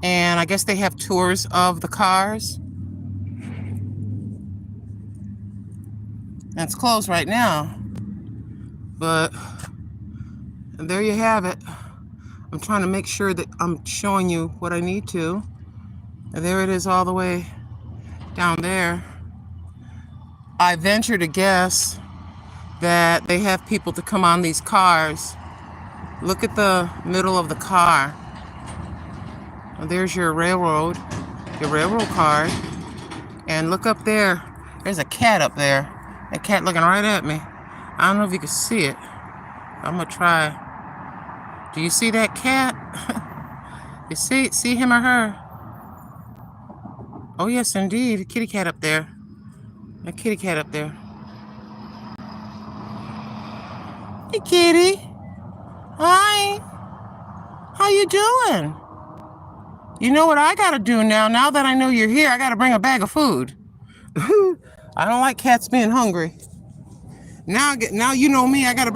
And I guess they have tours of the cars. And it's closed right now. But there you have it. I'm trying to make sure that I'm showing you what I need to. And there it is all the way down there. I venture to guess that they have people to come on these cars. Look at the middle of the car. Well, there's your railroad card. And look up there. There's a cat up there. That cat looking right at me. I don't know if you can see it. I'm gonna try. Do you see that cat? You see him or her? Oh yes, indeed, a kitty cat up there. A kitty cat up there. Hey, kitty. Hi. How you doing? You know what I gotta do now? Now that I know you're here, I gotta bring a bag of food. I don't like cats being hungry. Now you know me. I got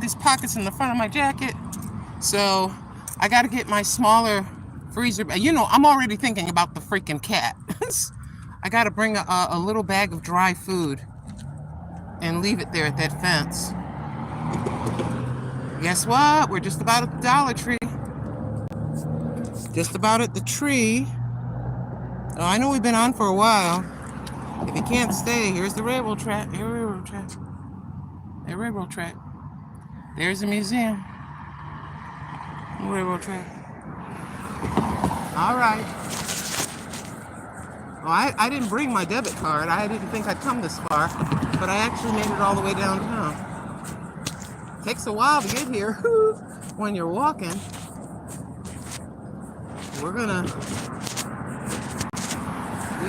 these pockets in the front of my jacket, so I gotta get my smaller freezer. You know, I'm already thinking about the freaking cat. I gotta bring a little bag of dry food and leave it there at that fence. Guess what? We're just about at the Dollar Tree. Just about at the tree. Oh, I know we've been on for a while. If you can't stay, here's the railroad track. Here's the railroad track. The railroad track. There's the museum. The railroad track. All right. Well, I didn't bring my debit card. I didn't think I'd come this far, but I actually made it all the way downtown. Takes a while to get here when you're walking. We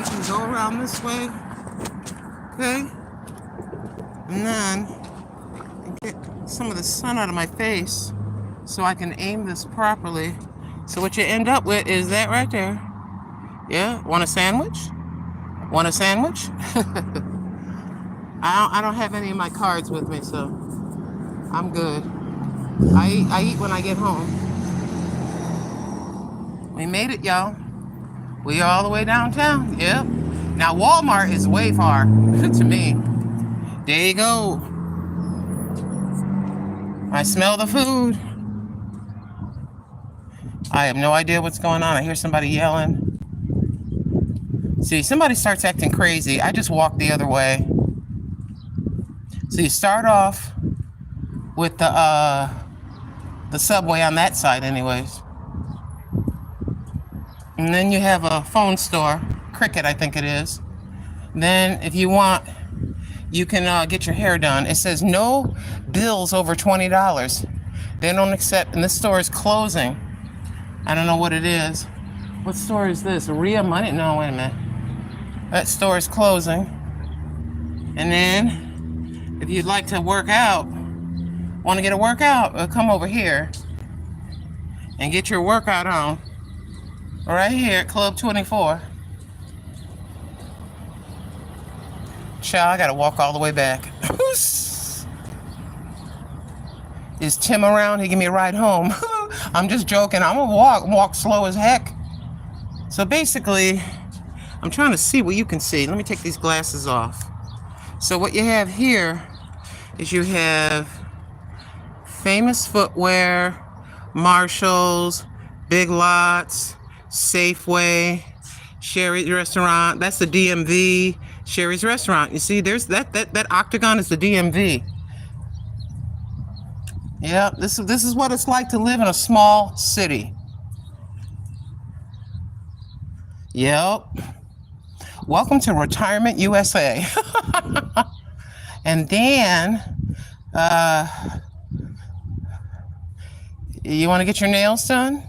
can go around this way, okay? And then get some of the sun out of my face so I can aim this properly. So what you end up with is that right there. Yeah, want a sandwich? Want a sandwich? I don't have any of my cards with me, so I'm good. I eat when I get home. We made it, y'all. We are all the way downtown. Yep. Now Walmart is way far to me. There you go. I smell the food. I have no idea what's going on. I hear somebody yelling. See, somebody starts acting crazy. I just walk the other way. So you start off with the subway on that side anyways. And then you have a phone store, Cricket I think it is. Then if you want, you can get your hair done. It says no bills over $20. They don't accept, and this store is closing. I don't know what it is. What store is this? Ria Money? No, wait a minute. That store is closing. And then, if you'd like to work out, want to get a workout, come over here and get your workout on. Right here at Club 24. Child, I gotta walk all the way back. Is Tim around? He give me a ride home. I'm just joking. I'm gonna walk slow as heck. So basically, I'm trying to see what you can see. Let me take these glasses off. So what you have here is you have Famous Footwear, Marshalls, Big Lots, Safeway, Sherry's Restaurant. That's the DMV. Sherry's Restaurant. You see, there's that octagon is the DMV. Yeah, this is what it's like to live in a small city. Yep. Welcome to Retirement USA. And then, you want to get your nails done?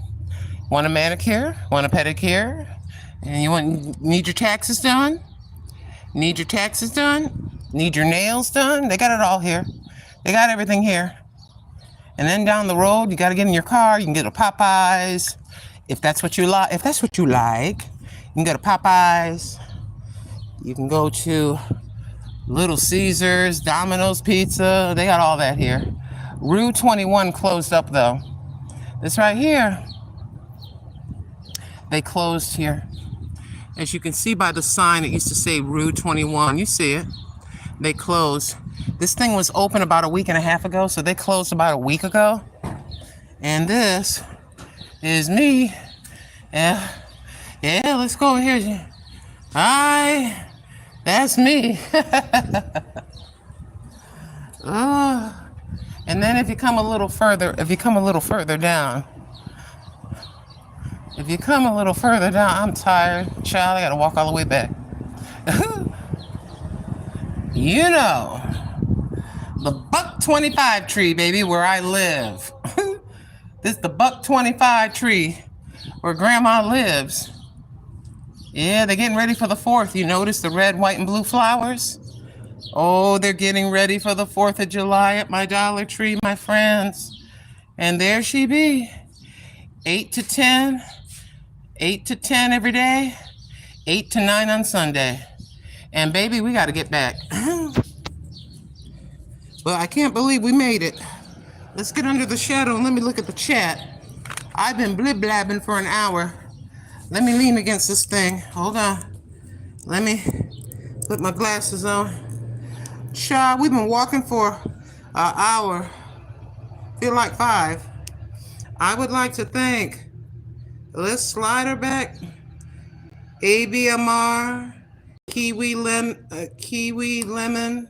Want a manicure? Want a pedicure? And you need your taxes done? Need your taxes done? Need your nails done? They got it all here. They got everything here. And then down the road, you got to get in your car. You can get a Popeyes, if that's what you like. If that's what you like, you can go to Popeyes. You can go to Little Caesars, Domino's Pizza. They got all that here. Rue 21 closed up though. This right here, they closed here. As you can see by the sign, it used to say Rue 21. You see it. They closed. This thing was open about a week and a half ago, so they closed about a week ago. And this is me. Yeah, let's go over here. Hi, that's me. And then if you come a little further down, I'm tired. Child, I gotta walk all the way back. You know, the Buck 25 tree, baby, where I live. This is the Buck 25 tree where Grandma lives. Yeah, they're getting ready for the 4th. You notice the red, white, and blue flowers? Oh, they're getting ready for the 4th of July at my Dollar Tree, my friends. And there she be. 8 to 10. 8 to 10 every day. 8 to 9 on Sunday. And baby, we got to get back. But I can't believe we made it. Let's get under the shadow and let me look at the chat. I've been blib-blabbing for an hour. Let me lean against this thing. Hold on. Let me put my glasses on. Child, we've been walking for an hour. Feel like 5. I would like to thank, let's slide her back. A.B. Amar, Kiwi Lemon,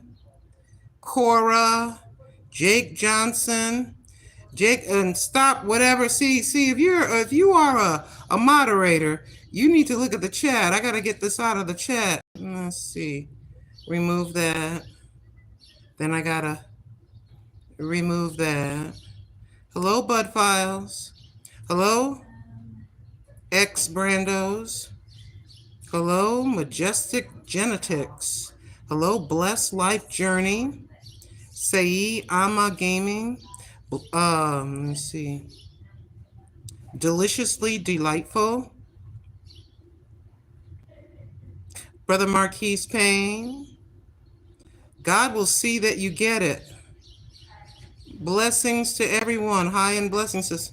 Cora, Jake Johnson, Jake, and stop whatever. See, if you are a moderator, you need to look at the chat. I gotta get this out of the chat. Let's see. Remove that. Then I gotta remove that. Hello, Bud Files. Hello, X Brandos. Hello, Majestic Genetics. Hello, Blessed Life Journey. Saeed Ama Gaming. Let me see. Deliciously Delightful. Brother Marquise Payne. God will see that you get it. Blessings to everyone. Hi and blessings,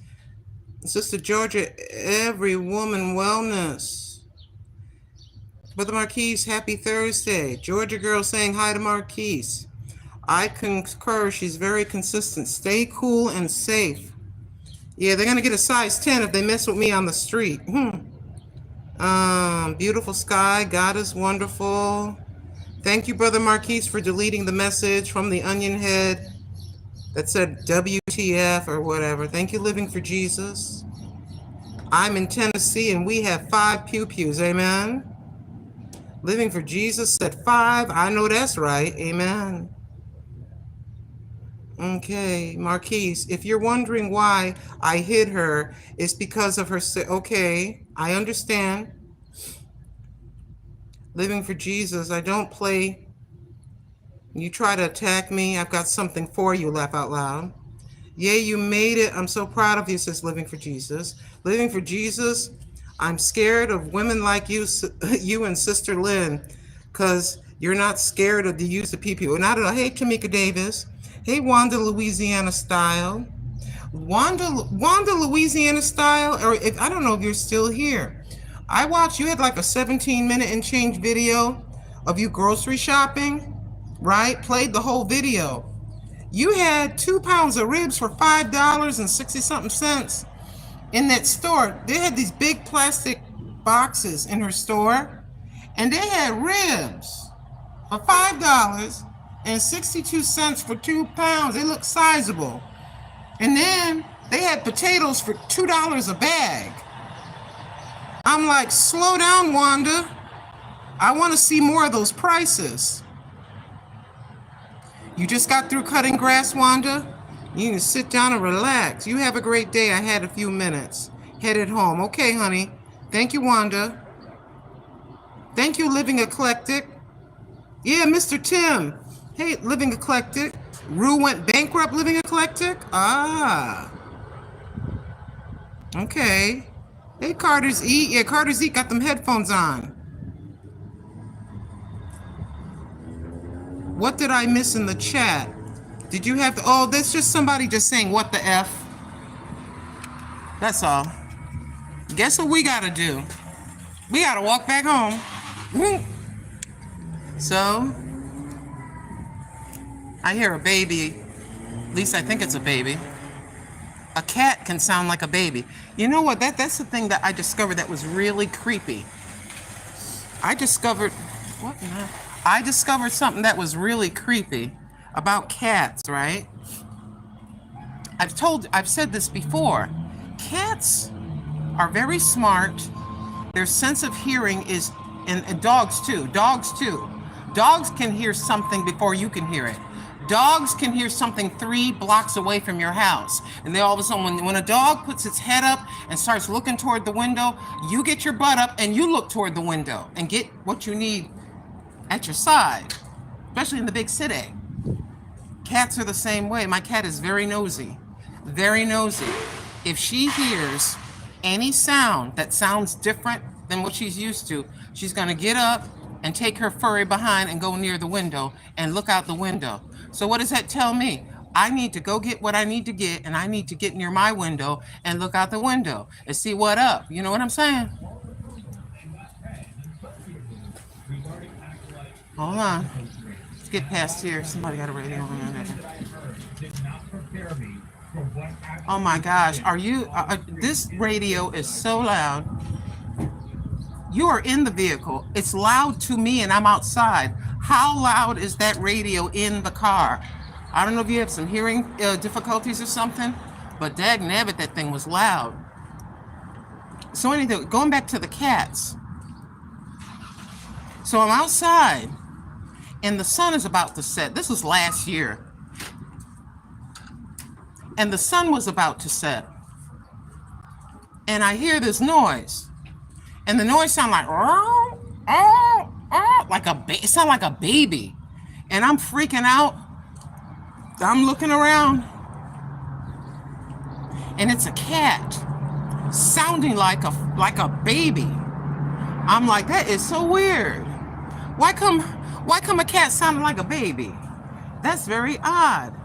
Sister Georgia. Every woman wellness. Brother Marquise, happy Thursday. Georgia girl saying hi to Marquise. I concur. She's very consistent. Stay cool and safe. Yeah, they're gonna get a size 10 if they mess with me on the street. Beautiful sky. God is wonderful. Thank you, Brother Marquise, for deleting the message from the onion head that said WTF or whatever. Thank you, Living for Jesus. I'm in Tennessee and we have 5 pew-pews. Amen. Living for Jesus said 5. I know that's right. Amen. Okay, Marquise, if you're wondering why I hid her, it's because of her. Okay, I understand. Living for Jesus, I don't play. You try to attack me, I've got something for you, laugh out loud. Yeah, you made it. I'm so proud of you, says Living for Jesus. Living for Jesus, I'm scared of women like you, you and Sister Lynn, because you're not scared of the use of PP. Not at all. Hey, Tamika Davis. Hey, Wanda Louisiana Style. Wanda Louisiana Style, or if I don't know if you're still here. I watched, you had like a 17-minute and change video of you grocery shopping, right? Played the whole video. You had 2 pounds of ribs for $5.60-something in that store. They had these big plastic boxes in her store, and they had ribs for $5.62 for 2 pounds. They look sizable. And then they had potatoes for $2 a bag. I'm like, slow down, Wanda. I want to see more of those prices. You just got through cutting grass, Wanda? You need to sit down and relax. You have a great day. I had a few minutes. Headed home. Okay, honey. Thank you, Wanda. Thank you, Living Eclectic. Yeah, Mr. Tim. Hey, Living Eclectic. Rue went bankrupt, Living Eclectic? Ah. Okay. Hey, Carter's Eat. Yeah, Carter's Eat got them headphones on. What did I miss in the chat? Did you have to, oh, that's just somebody just saying, what the F? That's all. Guess what we gotta do? We gotta walk back home. So, I hear a baby. At least I think it's a baby. A cat can sound like a baby. You know what? That's the thing that I discovered that was really creepy. I discovered something that was really creepy about cats, right? I've said this before. Cats are very smart. Their sense of hearing is, and dogs too. Dogs can hear something before you can hear it. Dogs can hear something 3 blocks away from your house. And they all of a sudden, when a dog puts its head up and starts looking toward the window, you get your butt up and you look toward the window and get what you need at your side, especially in the big city. Cats are the same way. My cat is very nosy. Very nosy. If she hears any sound that sounds different than what she's used to, she's going to get up and take her furry behind and go near the window and look out the window. So what does that tell me? I need to go get what I need to get, and I need to get near my window and look out the window and see what up. You know what I'm saying? Hold on. Let's get past here. Somebody got a radio on there. Oh my gosh. Are you, this radio is so loud. You are in the vehicle. It's loud to me and I'm outside. How loud is that radio in the car? I don't know if you have some hearing difficulties or something, but dagnabbit, that thing was loud. So anyway, going back to the cats. So I'm outside and the sun is about to set. This was last year. And the sun was about to set. And I hear this noise. And the noise sounded like, it sounded like a baby. And I'm freaking out. I'm looking around. And it's a cat sounding like a baby. I'm like, that is so weird. Why come a cat sounding like a baby? That's very odd.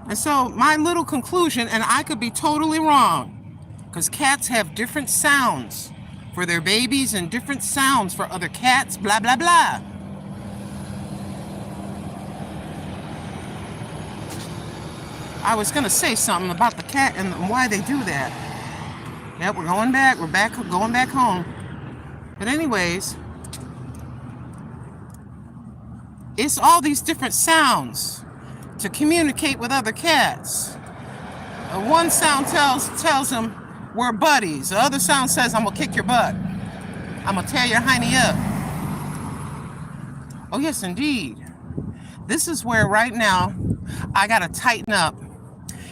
And so my little conclusion, and I could be totally wrong, because cats have different sounds for their babies and different sounds for other cats, blah, blah, blah. I was going to say something about the cat and why they do that. Yep, we're going back. Going back home. But anyways, it's all these different sounds to communicate with other cats. One sound tells them we're buddies. The other sound says I'm gonna kick your butt. I'm gonna tear your hiney up. Oh yes, indeed. This is where right now I gotta tighten up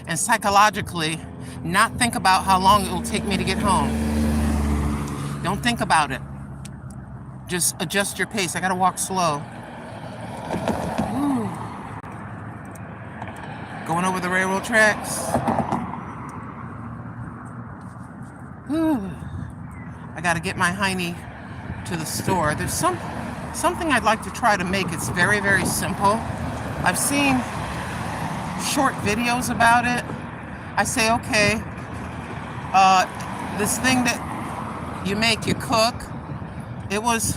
and psychologically not think about how long it will take me to get home. Don't think about it. Just adjust your pace. I gotta walk slow. Ooh. Going over the railroad tracks. Ooh. I gotta get my hiney to the store. There's something I'd like to try to make. It's very, very simple. I've seen short videos about it. I say, okay, this thing that you make, you cook, it was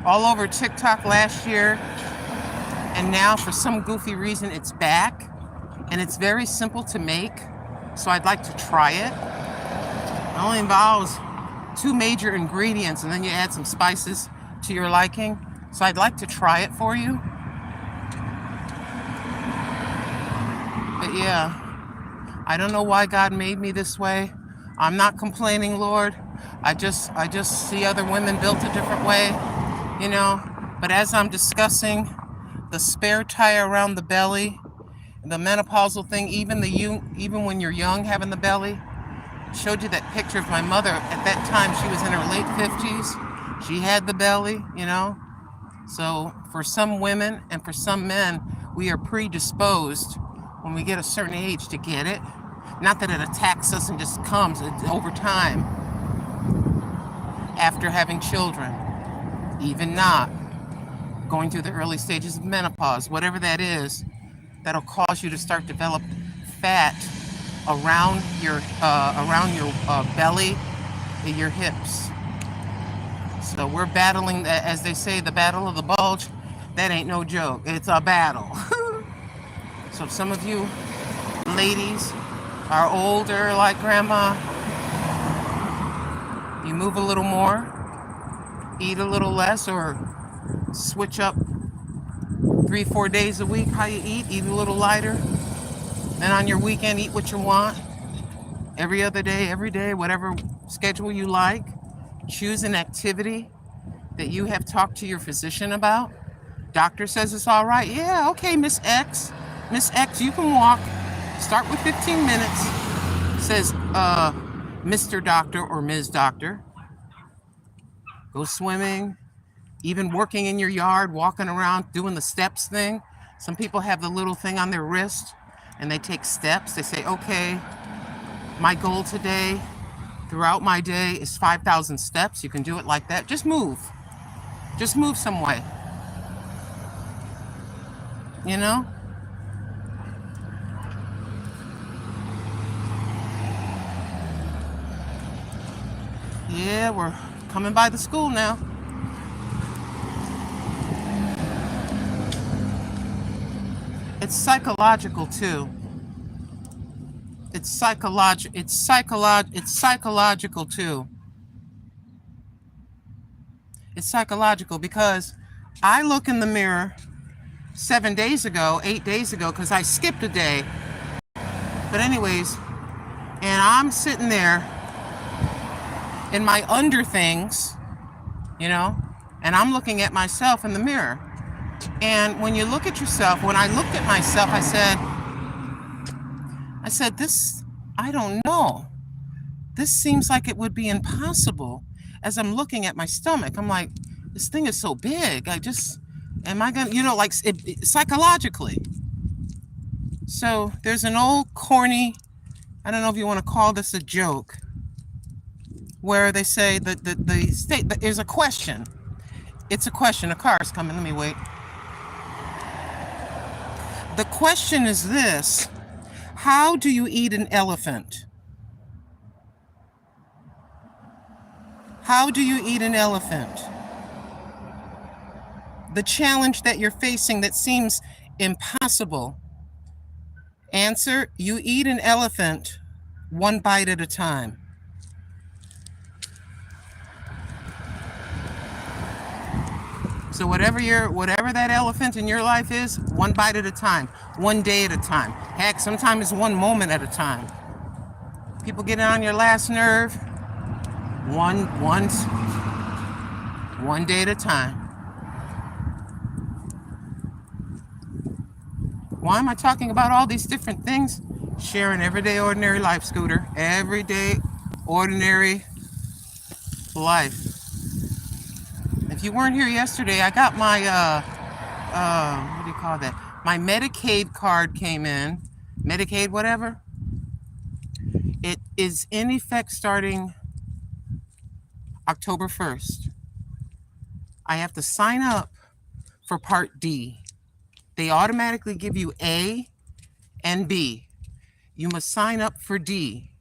all over TikTok last year, and now for some goofy reason it's back, and it's very simple to make, so I'd like to try it. It only involves 2 major ingredients, and then you add some spices to your liking, so I'd like to try it for you. But yeah, I don't know why God made me this way. I'm not complaining, Lord. I just see other women built a different way, you know. But as I'm discussing the spare tire around the belly, the menopausal thing, even when you're young, having the belly, showed you that picture of my mother. At that time, she was in her late 50s. She had the belly, you know. So for some women and for some men, we are predisposed when we get a certain age to get it. Not that it attacks us and just comes over time after having children, even not going through the early stages of menopause, whatever that is, that'll cause you to start develop fat around your belly and your hips. So we're battling, as they say, the battle of the bulge. That ain't no joke. It's a battle. So if some of you ladies are older like grandma, you move a little more, eat a little less, or switch up 3-4 days a week how you eat a little lighter. Then on your weekend, eat what you want. Every other day, every day, whatever schedule you like. Choose an activity that you have talked to your physician about. Doctor says it's all right. Yeah, okay, Miss X. Miss X, you can walk. Start with 15 minutes, says Mr. Doctor or Ms. Doctor. Go swimming, even working in your yard, walking around, doing the steps thing. Some people have the little thing on their wrist and they take steps. They say, okay, my goal today, throughout my day, is 5,000 steps. You can do it like that. Just move. Just move some way. You know? Yeah, we're coming by the school now. It's psychological too. It's psychological too. It's psychological because I look in the mirror 7 days ago, 8 days ago, because I skipped a day. But anyways, and I'm sitting there in my under things, you know, and I'm looking at myself in the mirror. And when you look at yourself, when I looked at myself, I said, this, I don't know. This seems like it would be impossible. As I'm looking at my stomach, I'm like, this thing is so big. Am I gonna, you know, like psychologically. So there's an old corny, I don't know if you want to call this a joke, where they say that the state, there's a question. It's a question. A car is coming. Let me wait. The question is this: how do you eat an elephant? How do you eat an elephant? The challenge that you're facing that seems impossible. Answer: you eat an elephant one bite at a time. So whatever that elephant in your life is, one bite at a time, one day at a time. Heck, sometimes it's one moment at a time. People get on your last nerve, one day at a time. Why am I talking about all these different things? Sharing everyday ordinary life, Scooter. Everyday ordinary life. If you weren't here yesterday, I got my, what do you call that? My Medicaid card came in. Medicaid, whatever. It is in effect starting October 1st. I have to sign up for Part D. They automatically give you A and B. You must sign up for D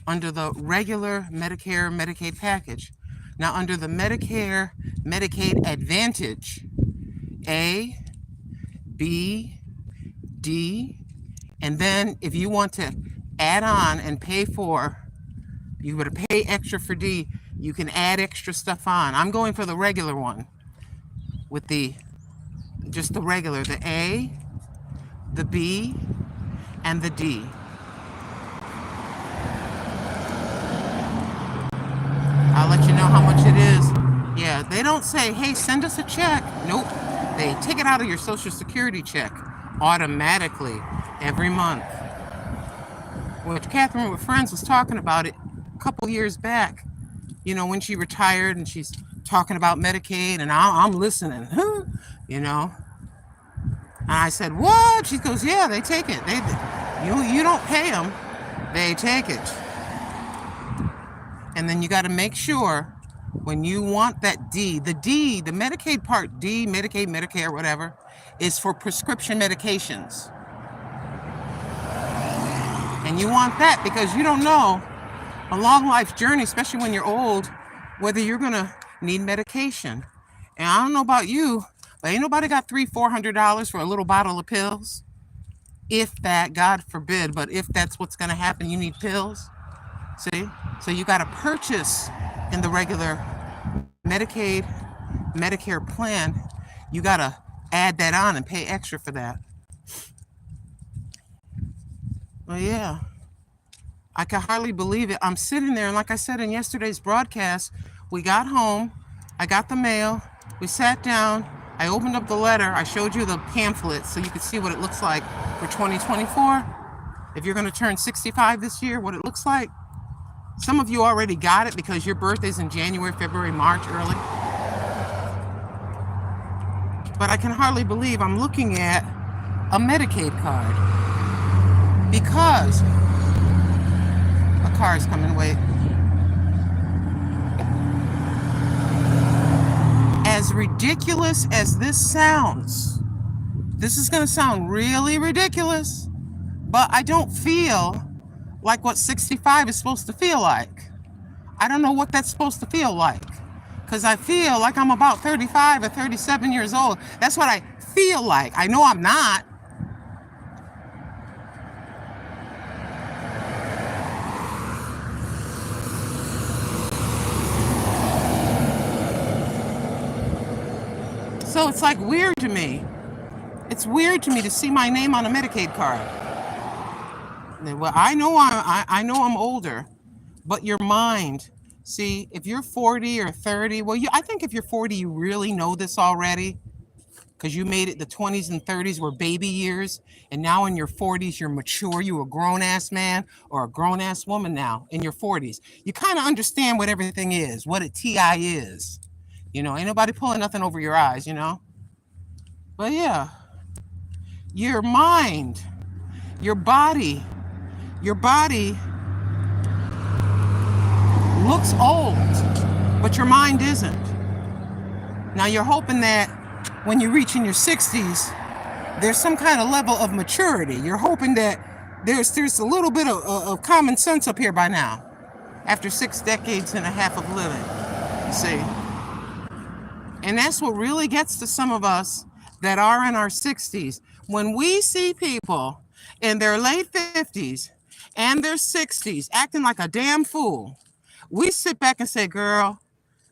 under the regular Medicare, Medicaid package. Now, under the Medicare, Medicaid Advantage, A, B, D, and then if you want to add on and pay for, you would pay extra for D, you can add extra stuff on. I'm going for the regular one with just the regular, the A, the B, and the D. I'll let you know how much it is. Yeah, they don't say, hey, send us a check. Nope. They take it out of your Social Security check automatically every month. Which Catherine with Friends was talking about it a couple years back. You know, when she retired and she's talking about Medicaid and I'm listening, you know. And I said, what? She goes, yeah, they take it. You don't pay them. They take it. And then you got to make sure when you want that D, the Medicaid Part D, Medicaid, Medicare, whatever, is for prescription medications. And you want that because you don't know a long life journey, especially when you're old, whether you're going to need medication. And I don't know about you, but ain't nobody got $300-400 for a little bottle of pills. If that, God forbid, but if that's what's going to happen, you need pills. See? So you got to purchase in the regular Medicaid, Medicare plan. You got to add that on and pay extra for that. Well, yeah. I can hardly believe it. I'm sitting there, and like I said in yesterday's broadcast, we got home. I got the mail. We sat down. I opened up the letter. I showed you the pamphlet so you could see what it looks like for 2024. If you're going to turn 65 this year, what it looks like. Some of you already got it because your birthday's in January, February, March early. But I can hardly believe I'm looking at a Medicaid card because a car is coming. Wait. As ridiculous as this sounds, this is going to sound really ridiculous, but I don't feel like what 65 is supposed to feel like. I don't know what that's supposed to feel like because I feel like I'm about 35 or 37 years old. That's what I feel like. I know I'm not. So it's like weird to me. It's weird to me to see my name on a Medicaid card. Well, I know I'm older, but your mind. See, if you're 40 or 30, well, I think if you're 40, you really know this already, because you made it. The 20s and 30s were baby years, and now in your 40s, you're mature. You're a grown-ass man or a grown-ass woman now in your 40s. You kind of understand what everything is, what a TI is. You know, ain't nobody pulling nothing over your eyes, you know? But yeah, your mind, your body looks old, but your mind isn't. Now you're hoping that when you reach in your 60s, there's some kind of level of maturity. You're hoping that there's a little bit of common sense up here by now, after 6 decades and a half of living, you see. And that's what really gets to some of us that are in our 60s. When we see people in their late 50s and their 60s acting like a damn fool, we sit back and say, girl,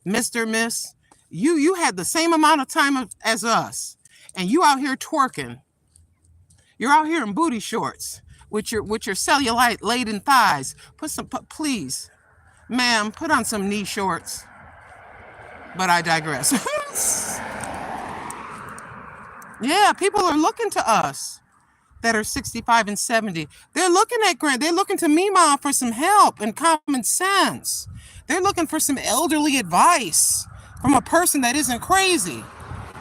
Mr. Miss, you had the same amount of time as us, and you out here twerking. You're out here in booty shorts with your cellulite laden thighs. Please, ma'am, put on some knee shorts. But I digress. Yeah, people are looking to us that are 65 and 70. They're looking at Grant. They're looking to Mima for some help and common sense. They're looking for some elderly advice from a person that isn't crazy,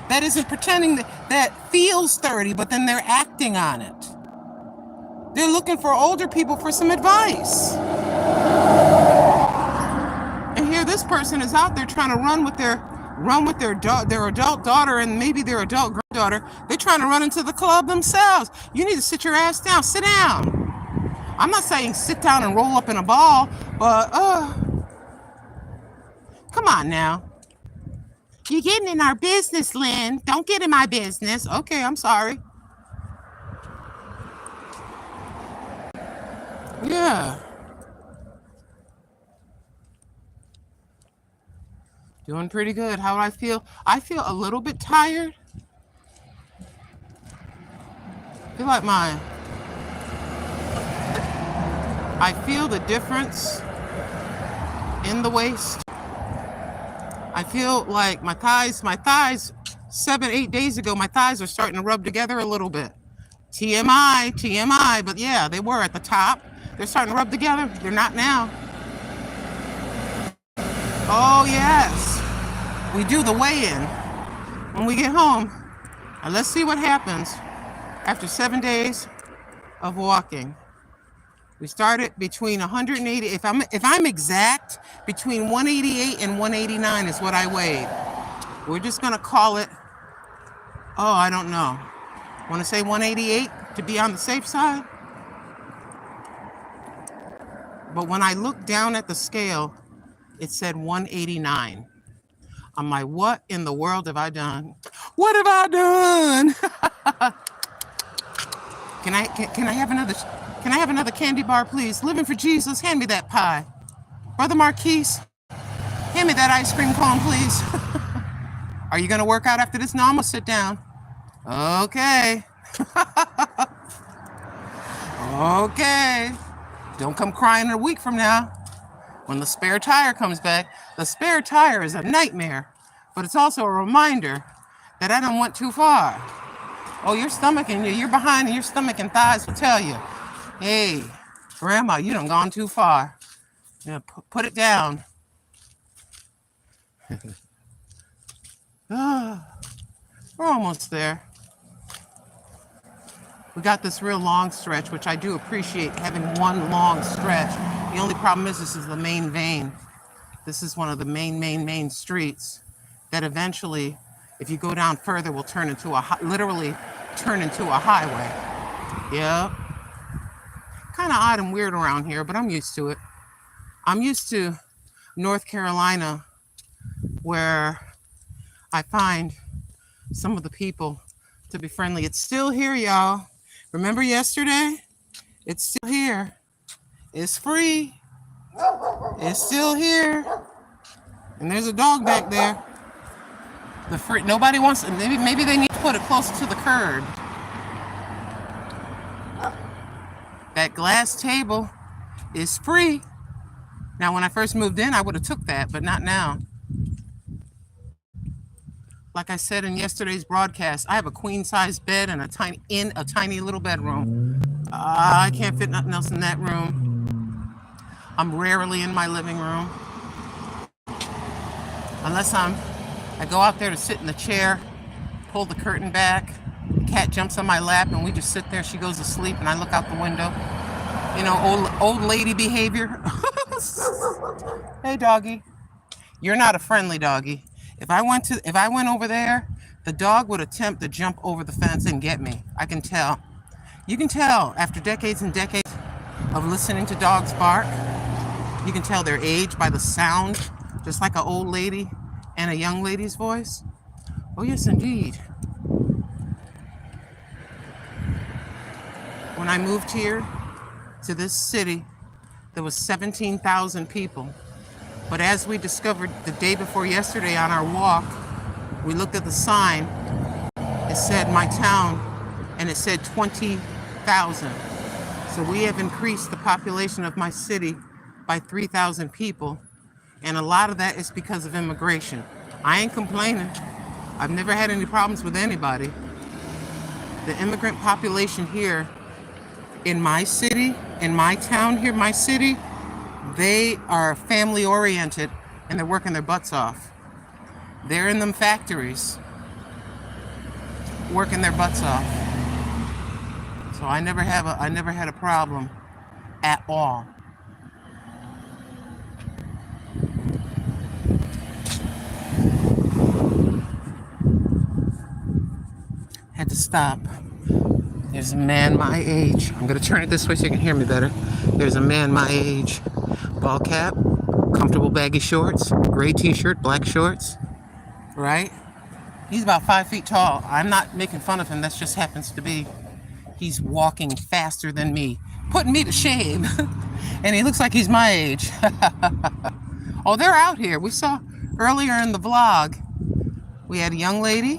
that isn't pretending that feels 30, but then they're acting on it. They're looking for older people for some advice. And here this person is out there trying to run with their adult daughter and maybe their adult granddaughter. They're trying to run into the club themselves. You need to sit your ass down. Sit down. I'm not saying sit down and roll up in a ball, but come on now. You're getting in our business, Lynn. Don't get in my business. Okay, I'm sorry. Yeah. Doing pretty good. How do I feel? I feel a little bit tired. I feel like I feel the difference in the waist. I feel like my thighs 7-8 days ago, my thighs are starting to rub together a little bit. TMI, but yeah, they were at the top. They're starting to rub together. They're not now. Oh, yes. We do the weigh-in when we get home. And let's see what happens after 7 days of walking. We started between 180, if I'm exact, between 188 and 189 is what I weighed. We're just going to call it, I don't know. Want to say 188 to be on the safe side? But when I looked down at the scale, it said 189. I'm like, what in the world have I done? What have I done? Can I have another candy bar, please? Living for Jesus, hand me that pie. Brother Marquise, hand me that ice cream cone, please. Are you gonna work out after this? No, I'm gonna sit down. Okay. Okay. Don't come crying a week from now when the spare tire comes back. The spare tire is a nightmare, but it's also a reminder that I done went too far. Oh, your stomach and you're behind, and your stomach and thighs will tell you, hey, grandma, you done gone too far. Yeah, put it down. We're almost there. We got this real long stretch, which I do appreciate, having one long stretch. The only problem is this is the main vein. This is one of the main streets that eventually, if you go down further, will turn into literally turn into a highway. Yep. Kind of odd and weird around here, but I'm used to it. I'm used to North Carolina, where I find some of the people to be friendly. It's still here, y'all. Remember yesterday? It's still here. It's free. It's still here. And there's a dog back there. Nobody wants it. Maybe they need to put it closer to the curb. That glass table is free. Now, when I first moved in, I would have took that, but not now. Like I said in yesterday's broadcast, I have a queen-size bed and a tiny little bedroom. I can't fit nothing else in that room. I'm rarely in my living room. Unless I go out there to sit in the chair, pull the curtain back, the cat jumps on my lap, and we just sit there. She goes to sleep, and I look out the window. You know, old lady behavior. Hey, doggy. You're not a friendly doggy. If I went over there, the dog would attempt to jump over the fence and get me. I can tell. You can tell after decades and decades of listening to dogs bark. You can tell their age by the sound, just like an old lady and a young lady's voice. Oh, yes, indeed. When I moved here to this city, there was 17,000 people. But as we discovered the day before yesterday on our walk, we looked at the sign. It said my town, and it said 20,000. So we have increased the population of my city by 3,000 people. And a lot of that is because of immigration. I ain't complaining. I've never had any problems with anybody. The immigrant population here in my city, in my town here, my city, they are family oriented and they're working their butts off. They're in them factories working their butts off. So I never had a problem at all. Had to stop. There's a man my age. I'm gonna turn it this way so you can hear me better. There's a man my age. Ball cap, comfortable baggy shorts, gray t-shirt, black shorts, right? He's about 5 feet tall. I'm not making fun of him, that just happens to be. He's walking faster than me, putting me to shame. And he looks like he's my age. Oh, they're out here. We saw earlier in the vlog, we had a young lady.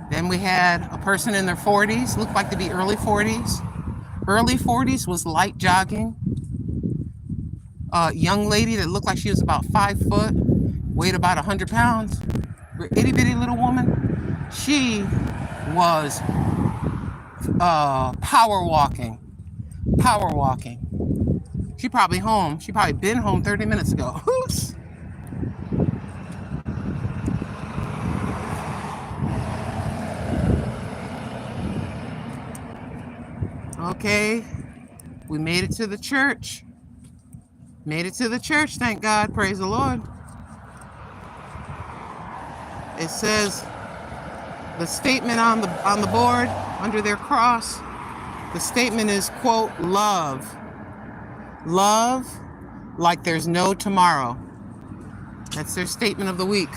Then we had a person in their 40s, looked like to be early 40s. Early 40s was light jogging. A young lady that looked like she was about 5 foot, weighed about 100 pounds. Itty bitty little woman. She was power walking. She probably home. She probably been home 30 minutes ago. Oops. Okay, we made it to the church. Made it to the church, thank God, praise the Lord. It says, the statement on the board, under their cross, the statement is, quote, love. Love like there's no tomorrow. That's their statement of the week.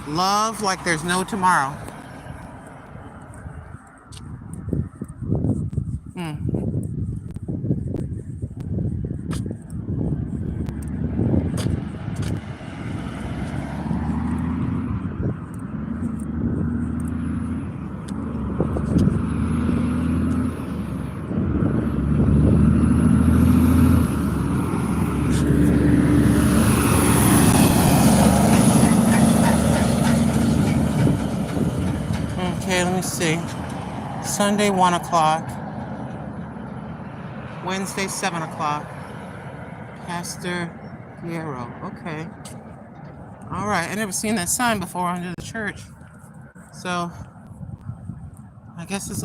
Love like there's no tomorrow. Okay, let me see. Sunday, 1 o'clock. Wednesday, 7 o'clock. Pastor Piero. Okay. All right. I never seen that sign before under the church. So I guess it's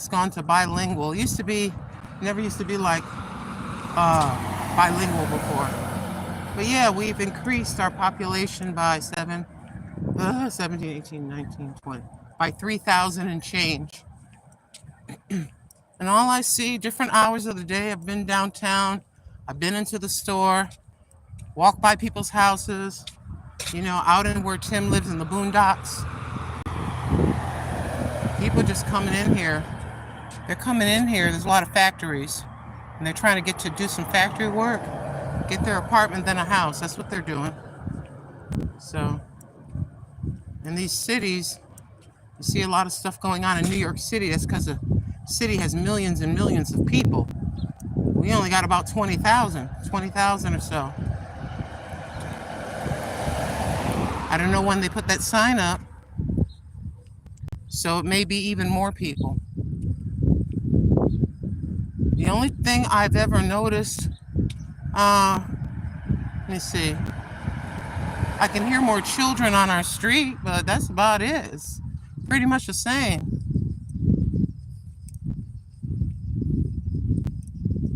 gone to bilingual. It never used to be like bilingual before. But yeah, we've increased our population by 17, 18, 19, 20, by 3,000 and change. And all I see, different hours of the day, I've been downtown, I've been into the store, walked by people's houses, out in where Tim lives in the boondocks. People just coming in here. They're coming in here. There's a lot of factories, and they're trying to get to do some factory work, get their apartment, then a house. That's what they're doing. So, in these cities, you see a lot of stuff going on in New York City. That's because the city has millions and millions of people. We only got about 20,000 or so. I don't know when they put that sign up, so it may be even more people. The only thing I've ever noticed, let me see. I can hear more children on our street, but that's about it. It's pretty much the same.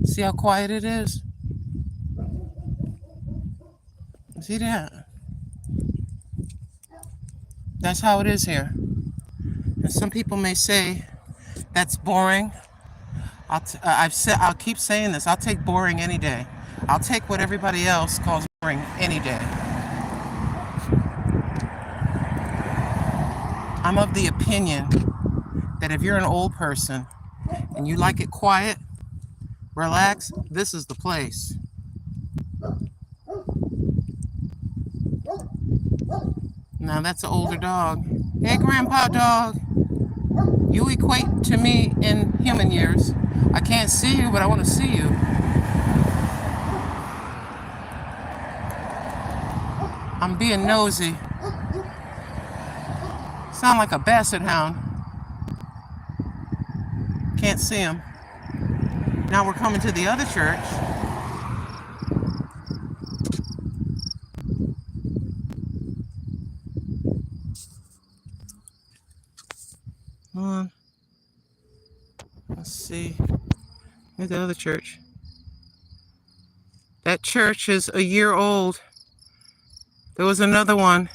See how quiet it is? See that? That's how it is here. And some people may say that's boring. I'll keep saying this. I'll take boring any day. I'll take what everybody else calls boring any day. I'm of the opinion that if you're an old person and you like it quiet, relax, this is the place. Now that's an older dog. Hey, Grandpa dog. You equate to me in human years. I can't see you, but I want to see you. I'm being nosy. Sound like a basset hound. Can't see him. Now we're coming to the other church. Let's see. Here's the other church. That church is a year old. There was another one.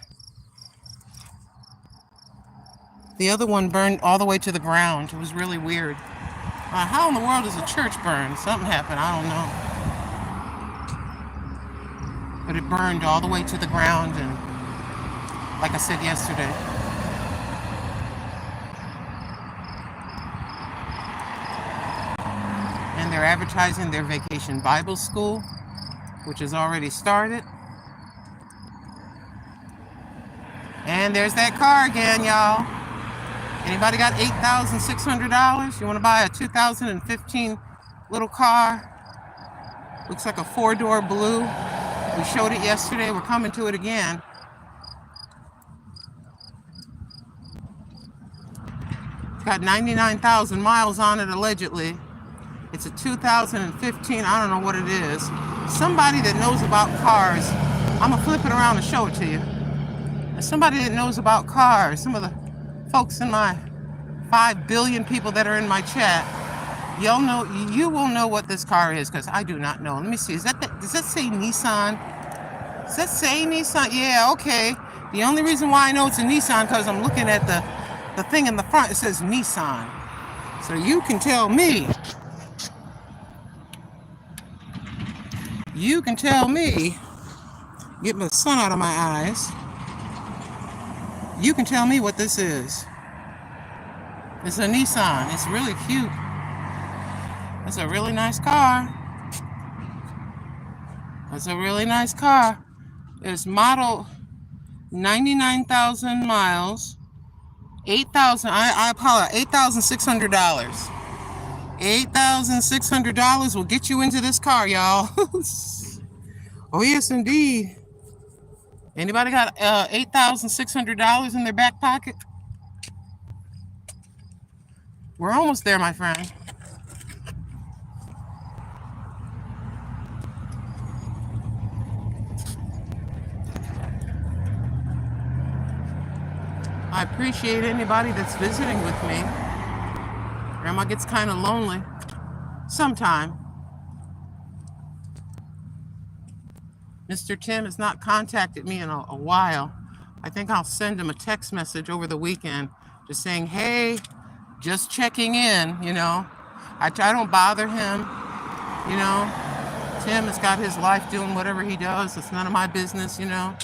The other one burned all the way to the ground. It was really weird. How in the world does a church burn? Something happened. I don't know. But it burned all the way to the ground, and like I said yesterday. And they're advertising their vacation Bible school, which has already started. And there's that car again, y'all. Anybody got $8,600? You want to buy a 2015 little car? Looks like a 4-door blue. We showed it yesterday. We're coming to it again. It's got 99,000 miles on it, allegedly. It's a 2015. I don't know what it is. Somebody that knows about cars. I'm going to flip it around and show it to you. Somebody that knows about cars. Some of the folks in my 5 billion people that are in my chat, you will know what this car is, because I do not know. Let me see. Does that say Nissan? Does that say Nissan? Yeah, okay. The only reason why I know it's a Nissan because I'm looking at the thing in the front. It says Nissan. So you can tell me. You can tell me. Get the sun out of my eyes. You can tell me what this is. It's a Nissan. It's really cute. It's a really nice car. It's a really nice car. It's model 99,000 miles. 8,000. I apologize. $8,600. $8,600 will get you into this car, y'all. Oh yes, indeed. Anybody got $8,600 in their back pocket? We're almost there, my friend. I appreciate anybody that's visiting with me. Grandma gets kind of lonely sometime. Mr. Tim has not contacted me in a while. I think I'll send him a text message over the weekend just saying, hey, just checking in, you know. I don't bother him, you know. Tim has got his life doing whatever he does. It's none of my business, you know.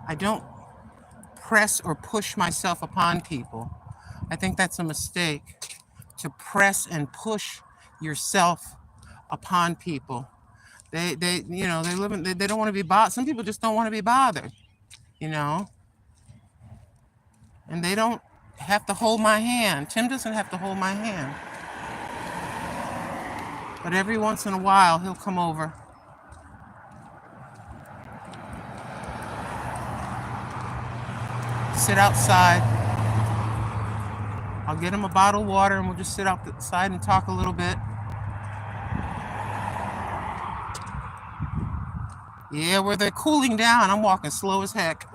I don't press or push myself upon people. I think that's a mistake, to press and push yourself upon people. They you know, they don't want to be bothered. Some people just don't want to be bothered, you know. And they don't have to hold my hand. Tim doesn't have to hold my hand. But every once in a while, he'll come over. Sit outside. I'll get him a bottle of water and we'll just sit outside and talk a little bit. Yeah, where they're cooling down, I'm walking slow as heck.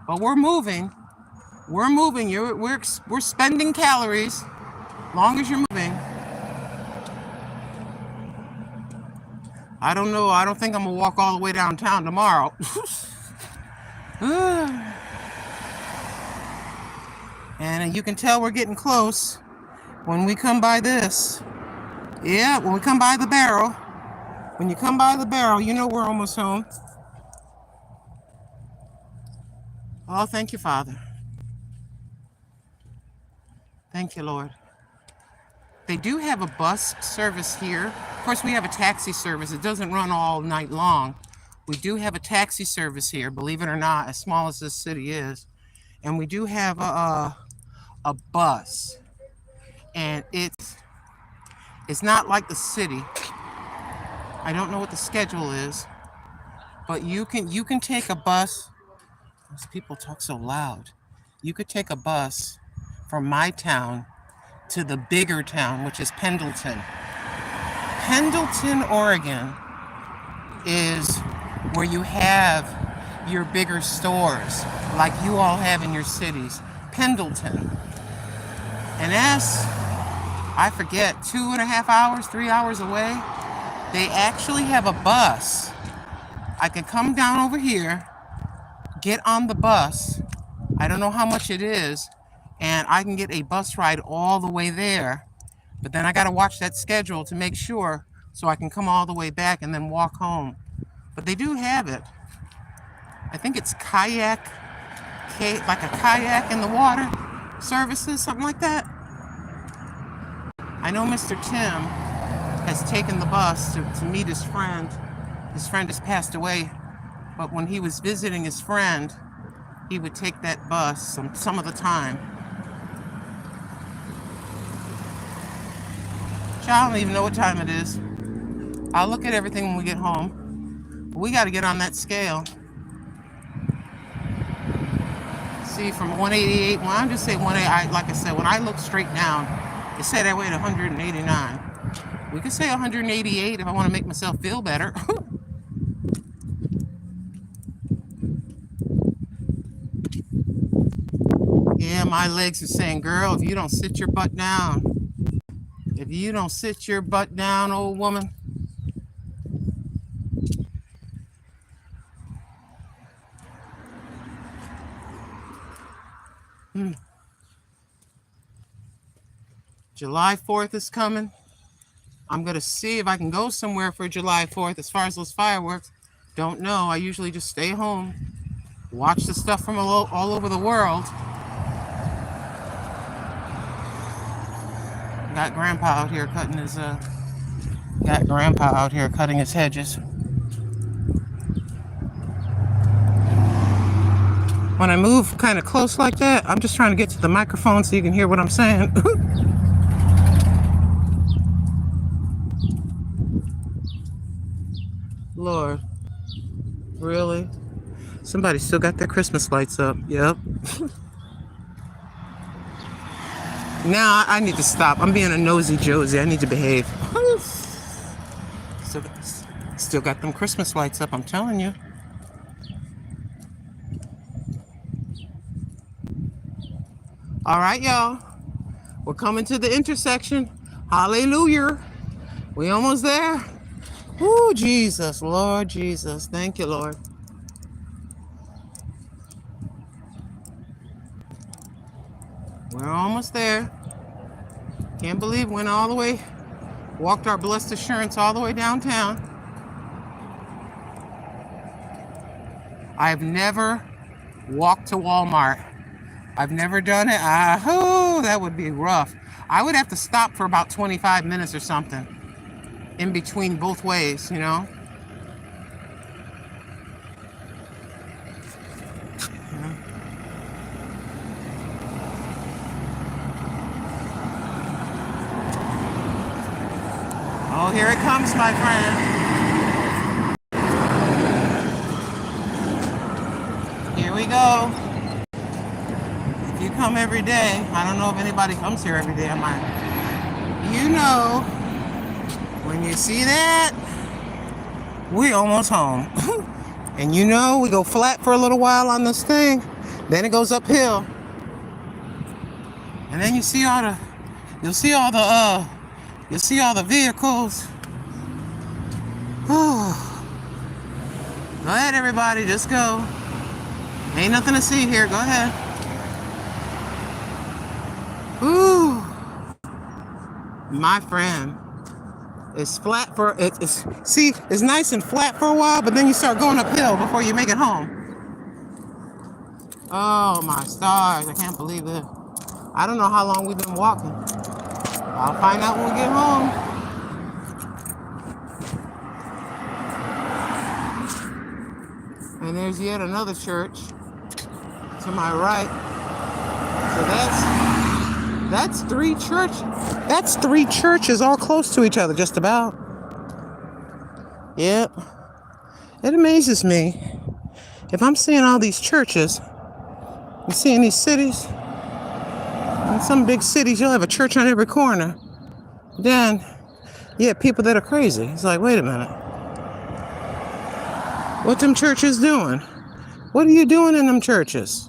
But we're moving. We're moving. We're spending calories. Long as you're moving. I don't know. I don't think I'm gonna walk all the way downtown tomorrow. And you can tell we're getting close when we come by this. Yeah, when we come by the barrel. When you come by the barrel, you know we're almost home. Oh, thank you, Father. Thank you, Lord. They do have a bus service here. Of course, we have a taxi service. It doesn't run all night long. We do have a taxi service here, believe it or not, as small as this city is. And we do have a bus. And it's not like the city. I don't know what the schedule is, but you can take a bus. Those people talk so loud. You could take a bus from my town to the bigger town, which is Pendleton. Pendleton, Oregon is where you have your bigger stores, like you all have in your cities. Pendleton. And as I forget, 2.5 hours, 3 hours away, they actually have a bus. I can come down over here, get on the bus. I don't know how much it is, and I can get a bus ride all the way there. But then I got to watch that schedule to make sure so I can come all the way back and then walk home. But they do have it. I think it's kayak, like a kayak in the water services, something like that. I know Mr. Tim has taken the bus to meet his friend. His friend has passed away, but when he was visiting his friend, he would take that bus some of the time. I don't even know what time it is. I'll look at everything when we get home. We got to get on that scale. See, from 188, well, I'll just say 188. Like I said, when I look straight down, it said I weighed 189. We could say 188 if I want to make myself feel better. Yeah, my legs are saying, girl, if you don't sit your butt down. If you don't sit your butt down, old woman. July 4th is coming. I'm going to see if I can go somewhere for July 4th. As far as those fireworks, don't know. I usually just stay home, watch the stuff from all over the world. Got Grandpa out here cutting his hedges. When I move kind of close like that, I'm just trying to get to the microphone so you can hear what I'm saying. Lord, really? Somebody still got their Christmas lights up. Yep. Now I need to stop. I'm being a nosy Josie. I need to behave. Still, still got them Christmas lights up, I'm telling you. All right, y'all. We're coming to the intersection. Hallelujah. We almost there. Oh, Jesus, Lord Jesus. Thank you, Lord. We're almost there. Can't believe we went all the way, walked our blessed assurance all the way downtown. I've never walked to Walmart. I've never done it. Oh, that would be rough. I would have to stop for about 25 minutes or something in between both ways, you know? Oh, here it comes, my friend. Here we go. If you come every day, I don't know if anybody comes here every day on mine. You know, when you see that, we almost home. And you know, we go flat for a little while on this thing, then it goes uphill. And then you'll see all the vehicles. Oh. Go ahead, everybody, just go. Ain't nothing to see here, go ahead. Ooh. My friend. It's flat for it's nice and flat for a while, but then you start going uphill before you make it home. Oh my stars, I can't believe it. I don't know how long we've been walking. I'll find out when we get home. And there's yet another church to my right. So that's three churches. That's three churches all close to each other, just about. Yep. It amazes me. If I'm seeing all these churches, you see in these cities, in some big cities, you'll have a church on every corner. Then, yeah, people that are crazy. It's like, wait a minute. What them churches doing? What are you doing in them churches?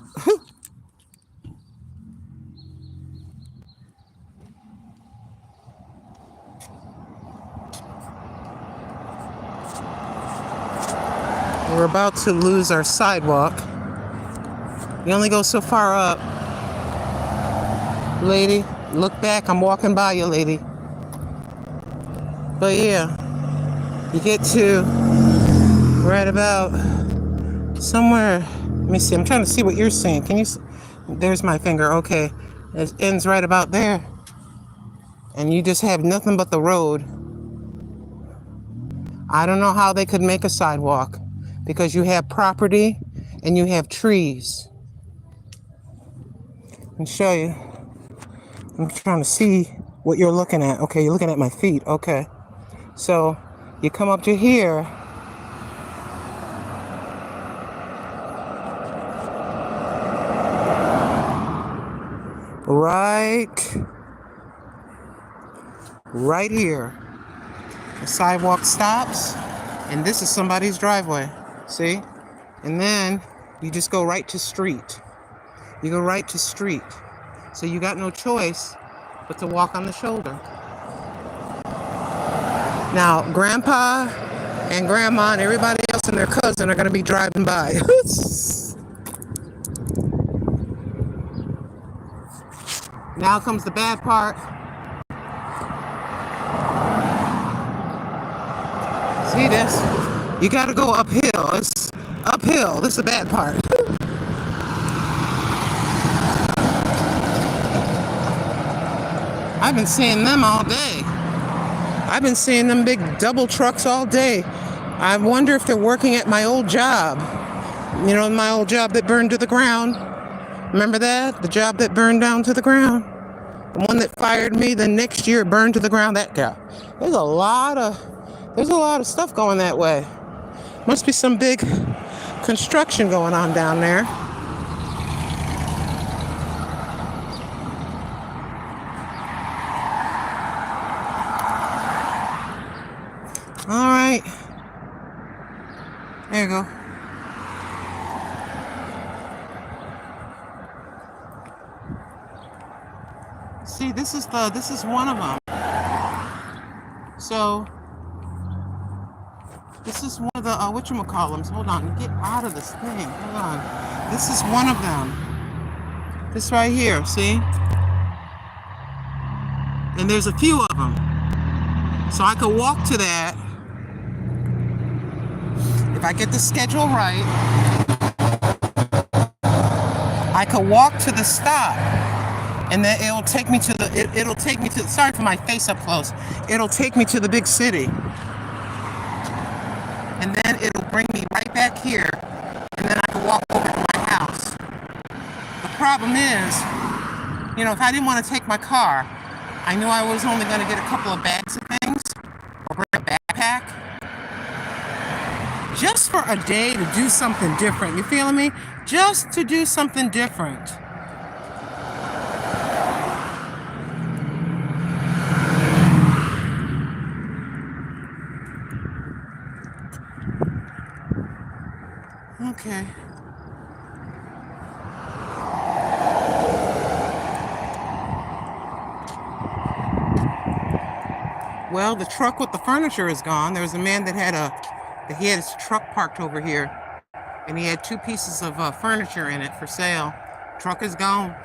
We're about to lose our sidewalk. You only go so far up. Lady, look back. I'm walking by you, lady. But yeah, you get to right about somewhere. Let me see. I'm trying to see what you're seeing. Can you see? There's my finger. Okay. It ends right about there. And you just have nothing but the road. I don't know how they could make a sidewalk. Because you have property and you have trees. I'll show you. I'm trying to see what you're looking at. Okay, you're looking at my feet. Okay. So you come up to here. Right here. The sidewalk stops, and this is somebody's driveway. See? And then you just go right to street. You go right to street. So you got no choice but to walk on the shoulder. Now, Grandpa and Grandma and everybody else and their cousin are going to be driving by. Now comes the bad part. See this? You got to go uphill. It's uphill. This is the bad part. I've been seeing them all day. I've been seeing them big double trucks all day. I wonder if they're working at my old job. You know, my old job that burned to the ground. Remember that? The job that burned down to the ground? The one that fired me the next year burned to the ground, that guy. There's a lot of stuff going that way. Must be some big construction going on down there. There you go. See, this is one of them. So this is one of the whatchamacallums. Hold on, get out of this thing. Hold on. This is one of them. This right here, see? And there's a few of them. So I could walk to that. If I get the schedule right, I could walk to the stop. And then it'll take me to it'll take me to, sorry for my face up close. It'll take me to the big city. And then it'll bring me right back here. And then I can walk over to my house. The problem is, you know, if I didn't want to take my car, I knew I was only going to get a couple of bags of things or bring a backpack. Just for a day to do something different. You feeling me? Just to do something different. Okay. Well, the truck with the furniture is gone. There was a man that he had his truck parked over here, and he had 2 pieces of furniture in it for sale. Truck is gone.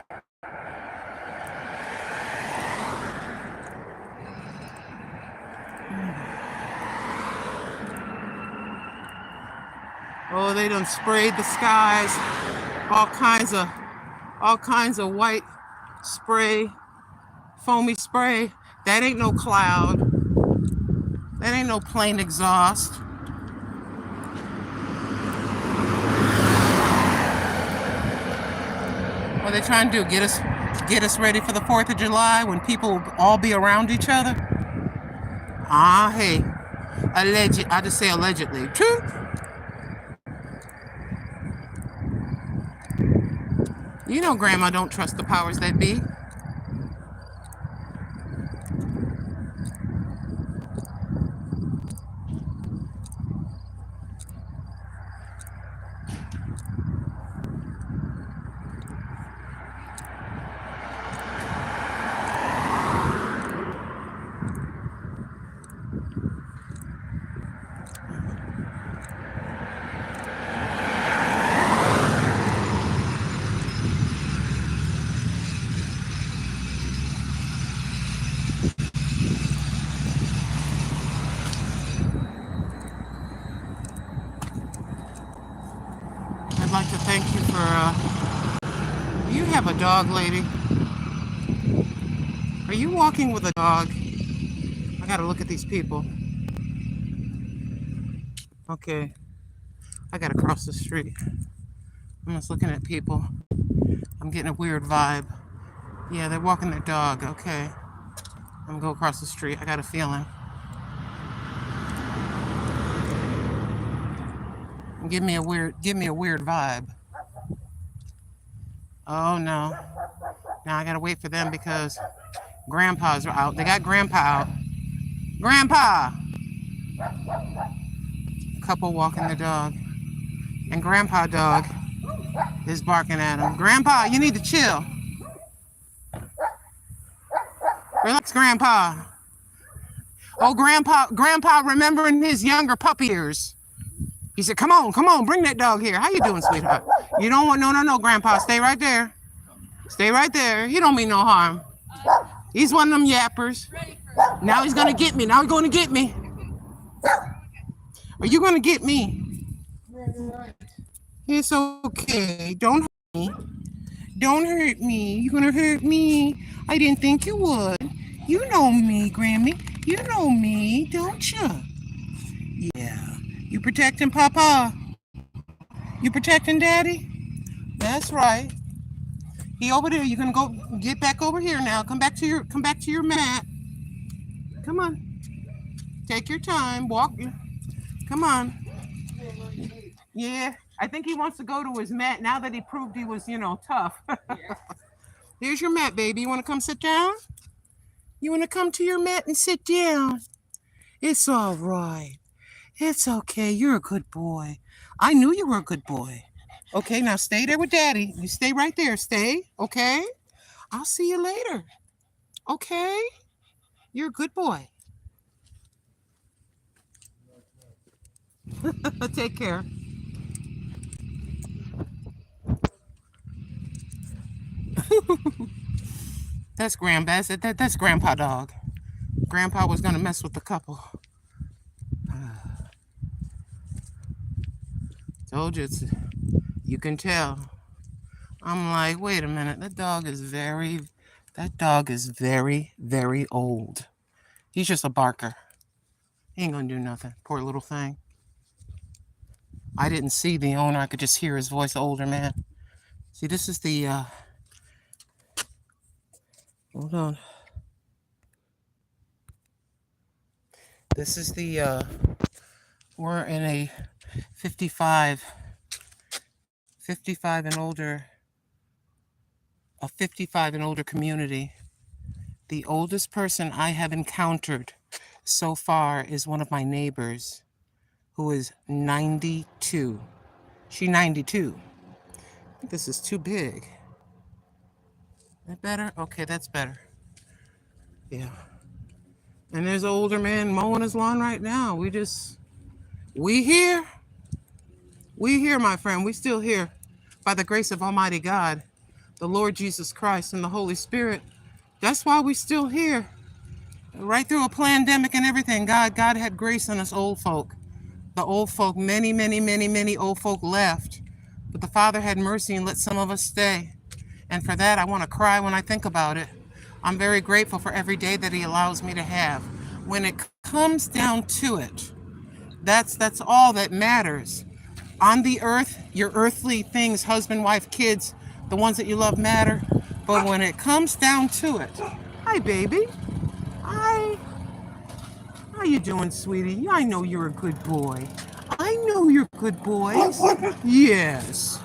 Oh, they done sprayed the skies, all kinds of white spray, foamy spray. That ain't no cloud. That ain't no plane exhaust. What are they trying to do? Get us ready for the 4th of July when people will all be around each other? Hey, I just say allegedly. True. You know Grandma don't trust the powers that be. I'd like to thank you for, you have a dog, lady? Are you walking with a dog? I gotta look at these people. Okay. I gotta cross the street. I'm just looking at people. I'm getting a weird vibe. Yeah, they're walking their dog. Okay. I'm gonna go across the street. I got a feeling. Give me a weird vibe. Oh no. Now I gotta wait for them because Grandpa's out. They got Grandpa out. Grandpa! Couple walking the dog. And Grandpa dog is barking at him. Grandpa, you need to chill. Relax, Grandpa. Oh, Grandpa remembering his younger puppy years. He said, come on, bring that dog here. How you doing, sweetheart? You don't want, no, Grandpa, stay right there. Stay right there. He don't mean no harm. He's one of them yappers. Now he's going to get me. Now he's going to get me. Are you going to get me? It's okay. Don't hurt me. Don't hurt me. You're going to hurt me. I didn't think you would. You know me, Grammy. You know me, don't you? Yeah. You protecting Papa? You protecting Daddy? That's right. He over there. You're gonna go get back over here now. Come back to your mat. Come on. Take your time. Walk. Come on. Yeah. I think he wants to go to his mat now that he proved he was, tough. Here's your mat, baby. You want to come sit down? You want to come to your mat and sit down? It's all right. It's okay. You're a good boy. I knew you were a good boy. Okay, now stay there with Daddy. You stay right there. Stay, okay? I'll see you later. Okay? You're a good boy. Take care. That's that's Grandpa Dog. Grandpa was gonna mess with the couple. Told you, you can tell. I'm like, wait a minute. That dog is very, very old. He's just a barker. He ain't gonna do nothing. Poor little thing. I didn't see the owner. I could just hear his voice, the older man. See, this is the, hold on. This is the, we're in a 55 and older, a 55 and older community. The oldest person I have encountered so far is one of my neighbors who is 92. She's 92. I think this is too big. Is that better? Okay, that's better. Yeah. And there's an older man mowing his lawn right now. We here. We here, my friend. We still here. By the grace of Almighty God, the Lord Jesus Christ, and the Holy Spirit. That's why we still here. Right through a pandemic and everything, God had grace on us old folk. The old folk, many old folk left. But the Father had mercy and let some of us stay. And for that, I want to cry when I think about it. I'm very grateful for every day that He allows me to have. When it comes down to it, that's all that matters. On the earth, your earthly things, husband, wife, kids, the ones that you love matter. But when it comes down to it, hi, baby. Hi. How you doing, sweetie? I know you're a good boy. I know you're good boys. Yes.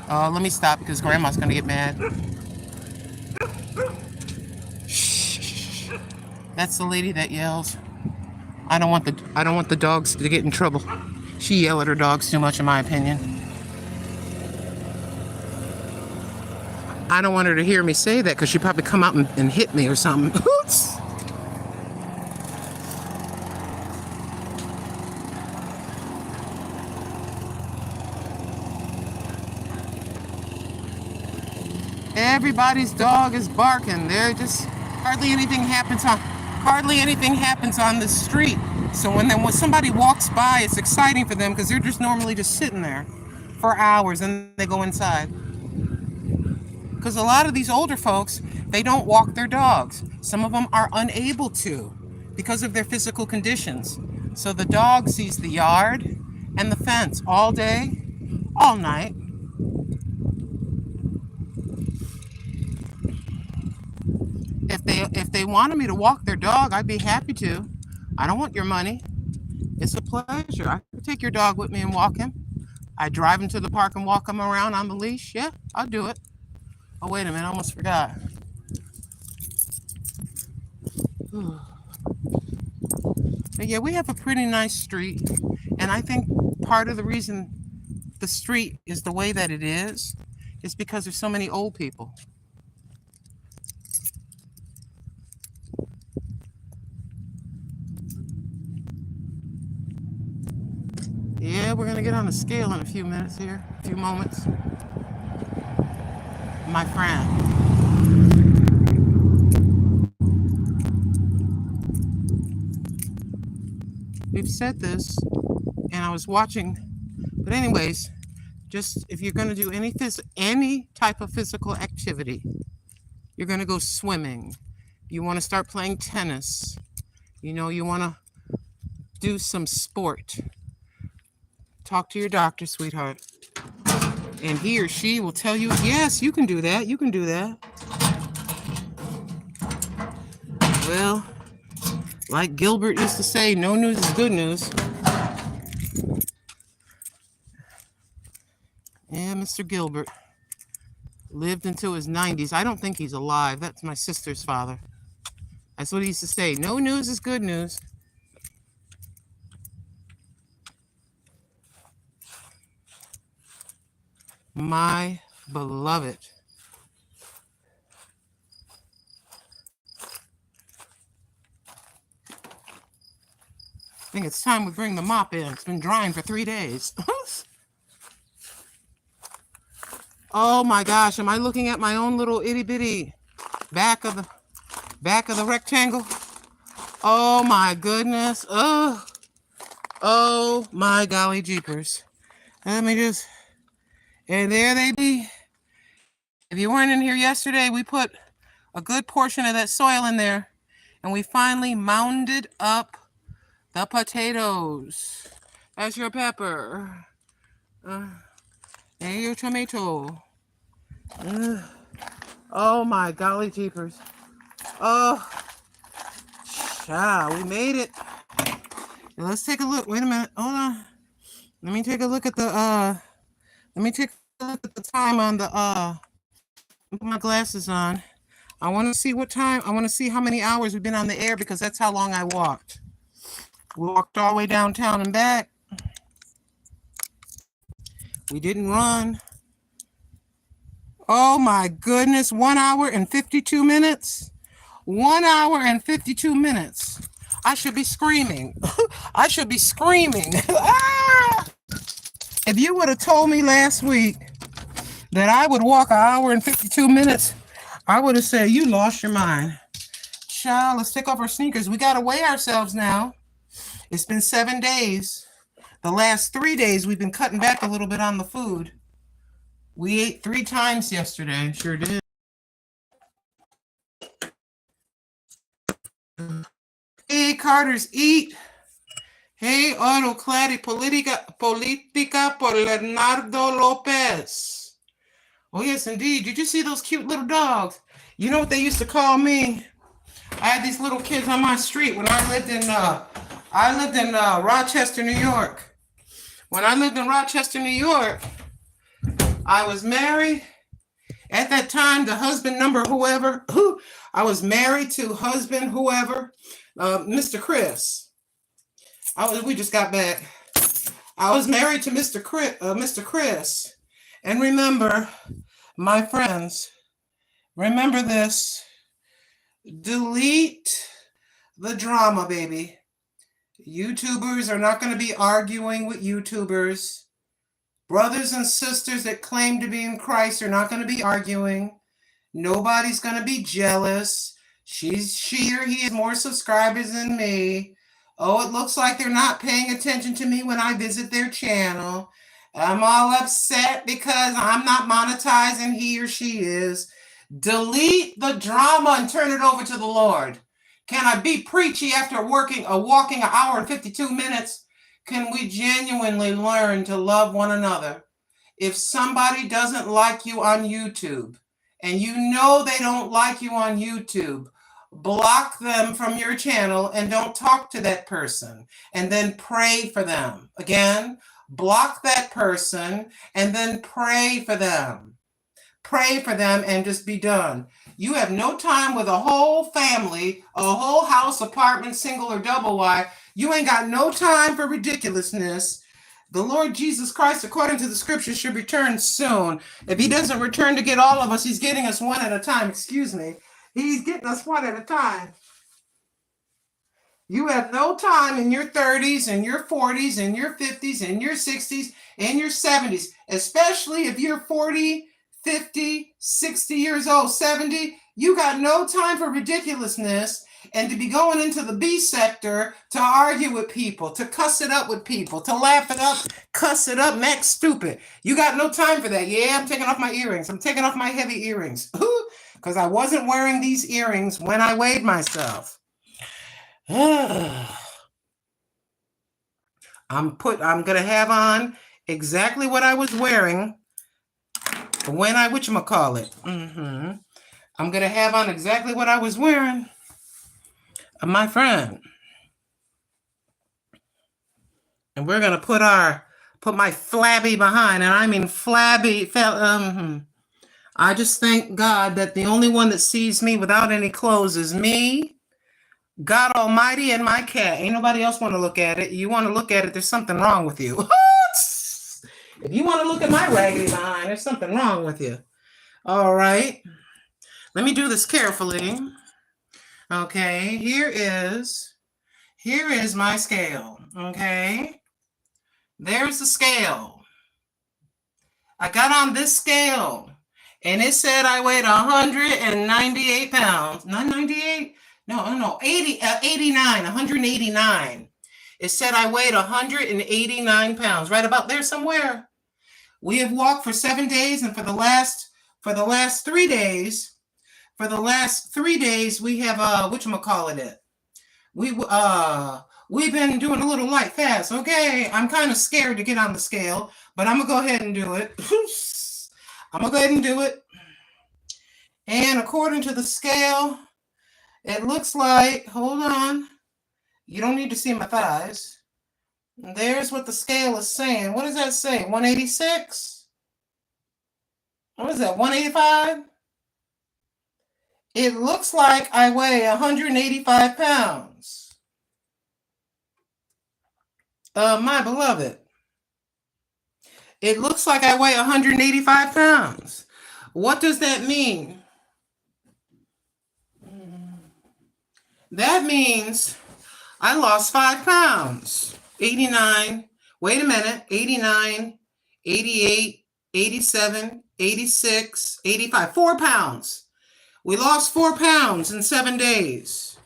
Let me stop because Grandma's gonna get mad. Shh. That's the lady that yells. I don't want the dogs to get in trouble. She yells at her dogs too much, in my opinion. I don't want her to hear me say that because she'd probably come out and hit me or something. Oops. Everybody's dog is barking. They're just hardly anything happens on the street. So when somebody walks by, it's exciting for them because they're just normally just sitting there for hours and they go inside. Because a lot of these older folks, they don't walk their dogs. Some of them are unable to because of their physical conditions. So the dog sees the yard and the fence all day, all night. If they wanted me to walk their dog, I'd be happy to. I don't want your money. It's a pleasure. I could take your dog with me and walk him. I drive him to the park and walk him around on the leash. Yeah, I'll do it. Oh, wait a minute. I almost forgot. But yeah, we have a pretty nice street. And I think part of the reason the street is the way that it is because there's so many old people. Yeah, we're going to get on the scale in a few minutes here, a few moments. My friend. We've said this, and I was watching, but anyways, just if you're going to do any type of physical activity, you're going to go swimming, you want to start playing tennis, you want to do some sport, talk to your doctor, sweetheart. And he or she will tell you, yes, you can do that. You can do that. Well, like Gilbert used to say, no news is good news. Yeah, Mr. Gilbert lived into his 90s. I don't think he's alive. That's my sister's father. That's what he used to say. No news is good news. My beloved. I think it's time we bring the mop in. It's been drying for 3 days. Oh my gosh, am I looking at my own little itty bitty back of the rectangle? Oh my goodness. Oh my golly jeepers. Let me just, and there they be. If you weren't in here yesterday, we put a good portion of that soil in there, and we finally mounded up the potatoes. That's your pepper. And your tomato. Oh my golly jeepers. Oh, child, we made it. Let's take a look. Wait a minute. Hold on. Let me take a look at the time on the put my glasses on. I want to see what time. I want to see how many hours we've been on the air, because that's how long I walked. We walked all the way downtown and back. We didn't run. Oh my goodness, 1 hour and 52 minutes. 1 hour and 52 minutes. I should be screaming. I should be screaming. Ah! If you would have told me last week that I would walk 1 hour and 52 minutes, I would have said, you lost your mind. Child, let's take off our sneakers. We got to weigh ourselves now. It's been 7 days. The last 3 days, we've been cutting back a little bit on the food. We ate 3 times yesterday. Sure did. Hey, Carter's Eat. Hey, Autoclatic Politica por Leonardo Lopez. Oh, yes, indeed. Did you see those cute little dogs? You know what they used to call me? I had these little kids on my street when I lived in Rochester, New York. When I lived in Rochester, New York, I was married. At that time, the husband number whoever, I was married to husband whoever, Mr. Chris. We just got back. I was married to Mr. Chris. And remember, my friends, remember this. Delete the drama, baby. YouTubers are not going to be arguing with YouTubers. Brothers and sisters that claim to be in Christ are not going to be arguing. Nobody's going to be jealous. She or he has more subscribers than me. Oh, it looks like they're not paying attention to me when I visit their channel. I'm all upset because I'm not monetizing, he or she is. Delete the drama and turn it over to the Lord. Can I be preachy after walking 1 hour and 52 minutes? Can we genuinely learn to love one another? If somebody doesn't like you on YouTube, and you know they don't like you on YouTube, block them from your channel and don't talk to that person, and then pray for them. Again, block that person and then pray for them. Pray for them and just be done. You have no time with a whole family, a whole house, apartment, single or double wide. You ain't got no time for ridiculousness. The Lord Jesus Christ, according to the scriptures, should return soon. If he doesn't return to get all of us, he's getting us one at a time. Excuse me. He's getting us one at a time. You have no time in your 30s and your 40s and your 50s and your 60s and your 70s, especially if you're 40, 50, 60 years old, 70. You got no time for ridiculousness and to be going into the B sector to argue with people, to cuss it up with people, to laugh it up, cuss it up, act stupid. You got no time for that. Yeah, I'm taking off my earrings. I'm taking off my heavy earrings because I wasn't wearing these earrings when I weighed myself. I'm gonna have on exactly what I was wearing when I whatchamacallit. I'm gonna have on exactly what I was wearing, my friend. And we're gonna put my flabby behind, and I mean flabby. I just thank God that the only one that sees me without any clothes is me, God Almighty, and my cat. Ain't nobody else want to look at it. You want to look at it, there's something wrong with you. If you want to look at my raggedy behind, there's something wrong with you. All right. Let me do this carefully. Okay, here is my scale. Okay. There's the scale. I got on this scale and it said I weighed 198 pounds. Not 98? No, 89, 189. It said I weighed 189 pounds, right about there somewhere. We have walked for 7 days, and for the last 3 days, we have whatchamacallit. We've been doing a little light fast. Okay, I'm kind of scared to get on the scale, but I'm gonna go ahead and do it. I'm gonna go ahead and do it. And according to the scale, it looks like, hold on, you don't need to see my thighs. There's what the scale is saying. What does that say? 186? What is that, 185? It looks like I weigh 185 pounds. My beloved. It looks like I weigh 185 pounds. What does that mean? That means I lost 5 pounds. 89, wait a minute, 89, 88, 87, 86, 85, 4 pounds. We lost 4 pounds in 7 days.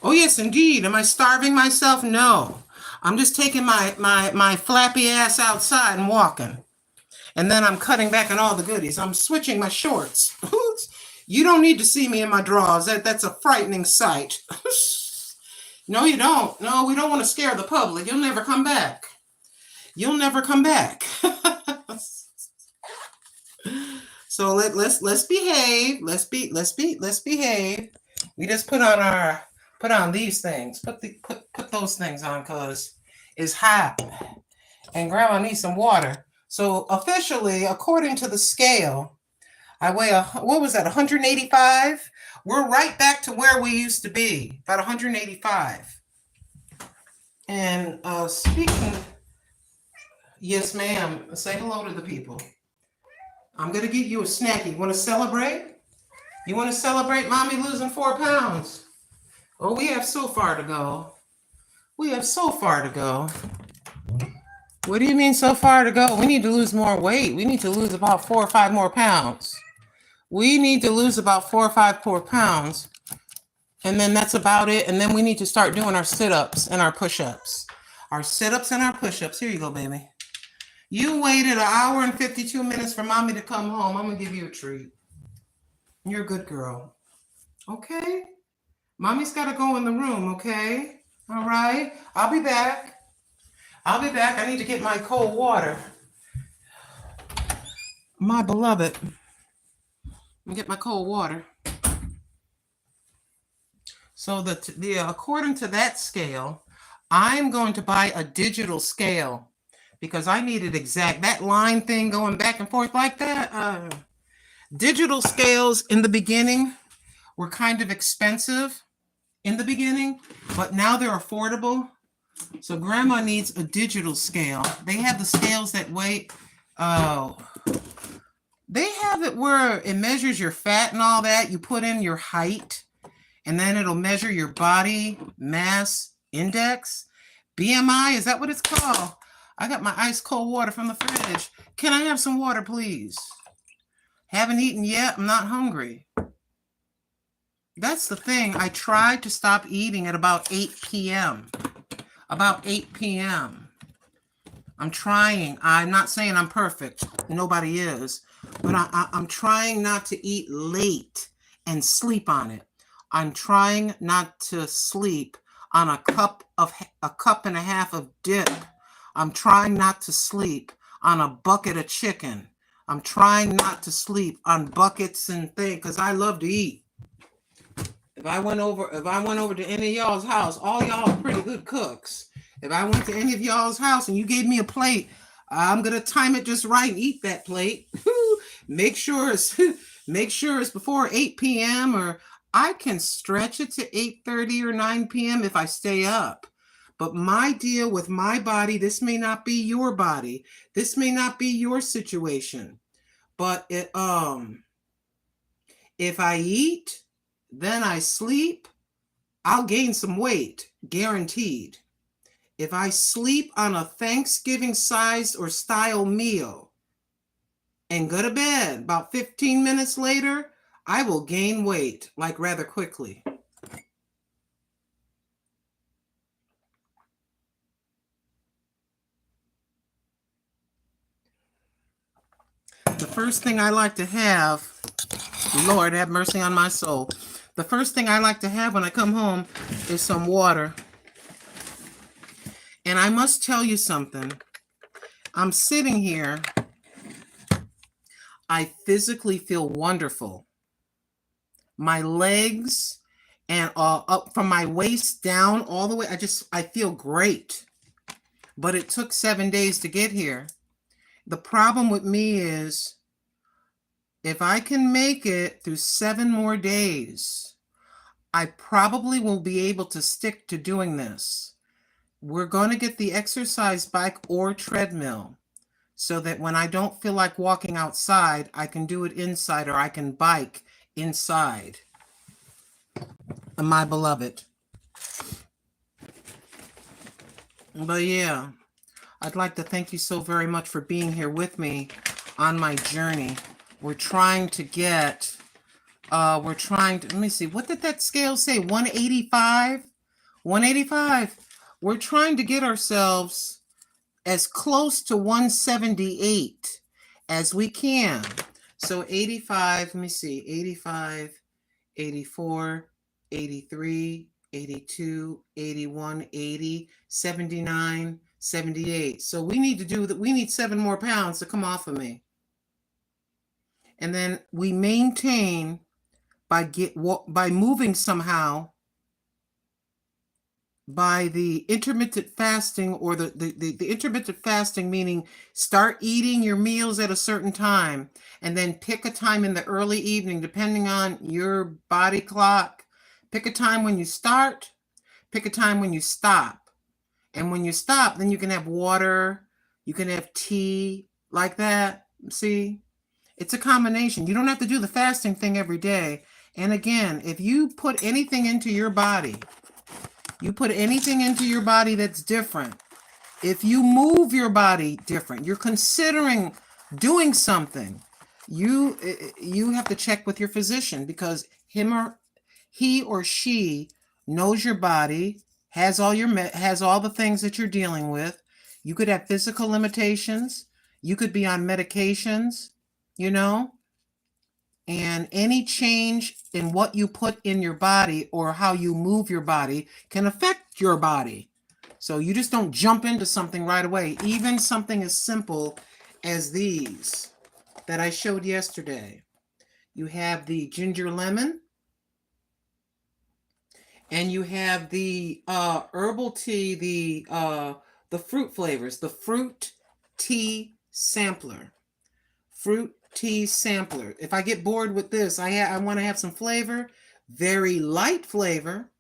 Oh, yes, indeed. Am I starving myself? No. I'm just taking my flappy ass outside and walking. And then I'm cutting back on all the goodies. I'm switching my shorts. You don't need to see me in my drawers. That's a frightening sight. No, you don't. No, we don't want to scare the public. You'll never come back. You'll never come back. So let's behave. Let's behave. We just put on these things. Put those things on because it's hot. And Grandma needs some water. So officially, according to the scale, I weigh what was that? 185. We're right back to where we used to be, about 185. And speaking, yes, ma'am. Say hello to the people. I'm going to get you a snacky. You want to celebrate? You want to celebrate Mommy losing 4 pounds? Oh, we have so far to go. We have so far to go. What do you mean so far to go? We need to lose more weight. We need to lose about 4 or 5 more pounds. We need to lose about 4 or 5 more pounds. And then that's about it. And then we need to start doing our sit-ups and our push-ups. Our sit-ups and our push-ups. Here you go, baby. You waited 1 hour and 52 minutes for Mommy to come home. I'm going to give you a treat. You're a good girl. Okay? Mommy's got to go in the room, okay? All right? I'll be back. I need to get my cold water. My beloved. Let me get my cold water. So according to that scale, I'm going to buy a digital scale because I need it exact. That line thing going back and forth like that. Digital scales in the beginning were kind of expensive in the beginning, but now they're affordable. So Grandma needs a digital scale. They have the scales that weigh, they have it where it measures your fat and all that. You put in your height, and then it'll measure your body mass index. BMI, is that what it's called? I got my ice cold water from the fridge. Can I have some water, please? Haven't eaten yet. I'm not hungry. That's the thing. I tried to stop eating at about 8 p.m. About 8 p.m. I'm trying. I'm not saying I'm perfect. Nobody is. But I'm trying not to eat late and sleep on it. I'm trying not to sleep on a cup and a half of dip. I'm trying not to sleep on a bucket of chicken. I'm trying not to sleep on buckets and things because I love to eat. If I went over to any of y'all's house, all y'all are pretty good cooks. If I went to any of y'all's house and you gave me a plate, I'm gonna time it just right and eat that plate. Make sure it's before 8 p.m. or I can stretch it to 8:30 or 9 p.m. if I stay up. But my deal with my body, this may not be your body. This may not be your situation. But if I eat, then I sleep, I'll gain some weight, guaranteed. If I sleep on a Thanksgiving size or style meal and go to bed about 15 minutes later, I will gain weight, like rather quickly. The first thing I like to have, Lord have mercy on my soul. The first thing I like to have when I come home is some water. And I must tell you something. I'm sitting here. I physically feel wonderful. My legs and up from my waist down all the way, I feel great. But it took 7 days to get here. The problem with me is if I can make it through 7 more days, I probably will be able to stick to doing this. We're going to get the exercise bike or treadmill so that when I don't feel like walking outside, I can do it inside, or I can bike inside. My beloved. But yeah, I'd like to thank you so very much for being here with me on my journey. We're trying to get, let me see, what did that scale say? 185? 185. We're trying to get ourselves as close to 178 as we can. So 85, let me see, 85, 84, 83, 82, 81, 80, 79, 78. So we need to do that. We need 7 more pounds to come off of me. And then we maintain by moving somehow, by the intermittent fasting, or the intermittent fasting, meaning start eating your meals at a certain time and then pick a time in the early evening, depending on your body clock. Pick a time when you start, pick a time when you stop. And when you stop, then you can have water, you can have tea, like that. See, it's a combination. You don't have to do the fasting thing every day. And again, if you put anything into your body, that's different. If you move your body different, you're considering doing something, you have to check with your physician, because he or she knows your body, has all the things that you're dealing with. You could have physical limitations. You could be on medications, and any change in what you put in your body or how you move your body can affect your body. So you just don't jump into something right away. Even something as simple as these that I showed yesterday. You have the ginger lemon, and you have the herbal tea, the fruit flavors, the fruit tea sampler. Fruit tea sampler. If I get bored with this, I want to have some flavor, very light flavor,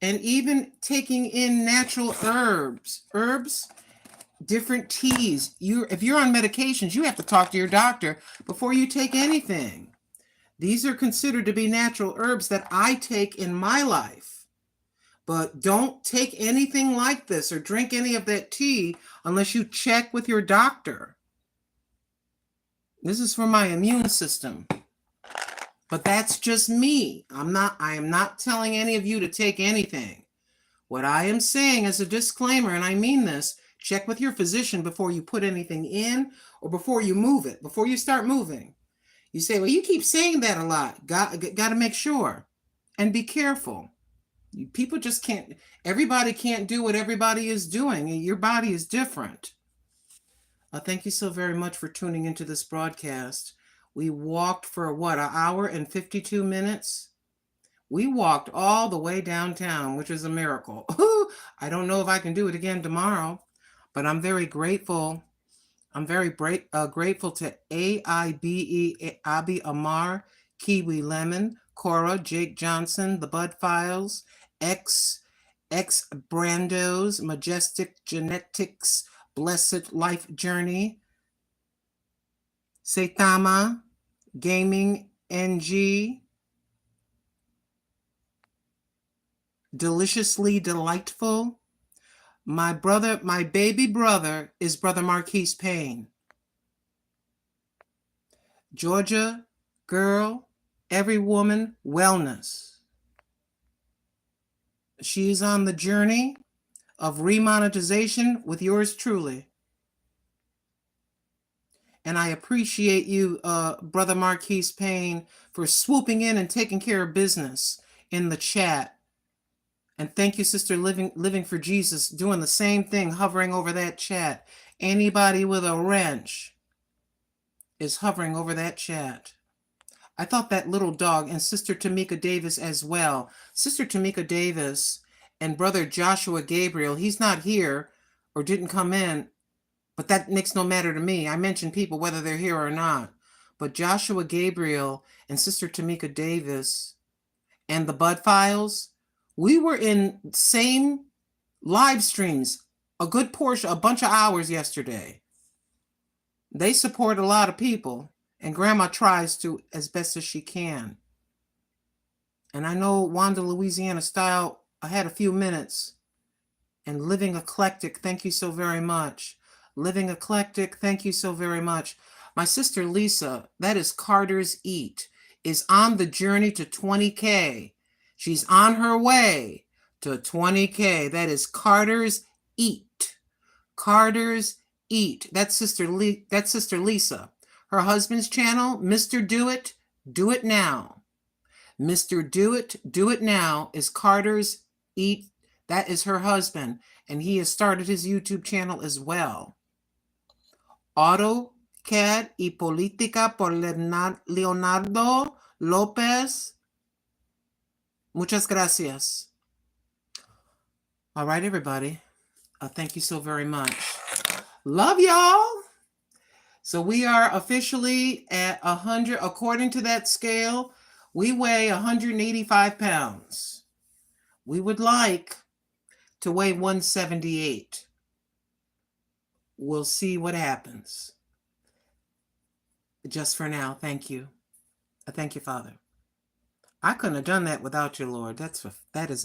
and even taking in natural herbs, different teas. If you're on medications, you have to talk to your doctor before you take anything. These are considered to be natural herbs that I take in my life. But don't take anything like this or drink any of that tea unless you check with your doctor. This is for my immune system. But that's just me. I am not telling any of you to take anything. What I am saying as a disclaimer, and I mean this, check with your physician before you put anything in or before you move it, before you start moving. You say, well, you keep saying that a lot. Got to make sure and be careful. People just can't, everybody can't do what everybody is doing. Your body is different. Thank you so very much for tuning into this broadcast. We walked for an hour and 52 minutes. We walked all the way downtown, which is a miracle. I don't know if I can do it again tomorrow, but I'm very grateful. I'm very grateful to AIBE, Abi Amar, Kiwi Lemon, Cora, Jake Johnson, The Bud Files, X, X Brandos, Majestic Genetics, Blessed Life Journey, Saitama, Gaming NG, Deliciously Delightful. My baby brother is Brother Marquise Payne. Georgia Girl, Every Woman Wellness. She's on the journey of remonetization with yours truly. And I appreciate you, Brother Marquise Payne, for swooping in and taking care of business in the chat. And thank you, Sister Living for Jesus, doing the same thing, hovering over that chat. Anybody with a wrench is hovering over that chat. I thought that little dog, and Sister Tamika Davis as well. Sister Tamika Davis and Brother Joshua Gabriel, he's not here or didn't come in, but that makes no matter to me. I mention people whether they're here or not. But Joshua Gabriel and Sister Tamika Davis and the Bud Files, we were in same live streams, a good portion, a bunch of hours yesterday. They support a lot of people, and Grandma tries to as best as she can. And I know Wanda Louisiana Style, I had a few minutes. And Living Eclectic, thank you so very much. Living Eclectic, thank you so very much. My sister Lisa, that is Carter's Eat, is on the journey to 20K. She's on her way to 20K. That is Carter's Eat. Carter's Eat. That's Sister Lisa. Her husband's channel, Mr. Do It Now. Mr. Do It Now is Carter's Eat. That is her husband, and he has started his YouTube channel as well. AutoCAD y Política por Leonardo López. Muchas gracias. All right, everybody. Thank you so very much. Love y'all. So we are officially at 100, according to that scale, we weigh 185 pounds. We would like to weigh 178. We'll see what happens. Just for now, thank you. Thank you, Father. I couldn't have done that without you, Lord. That is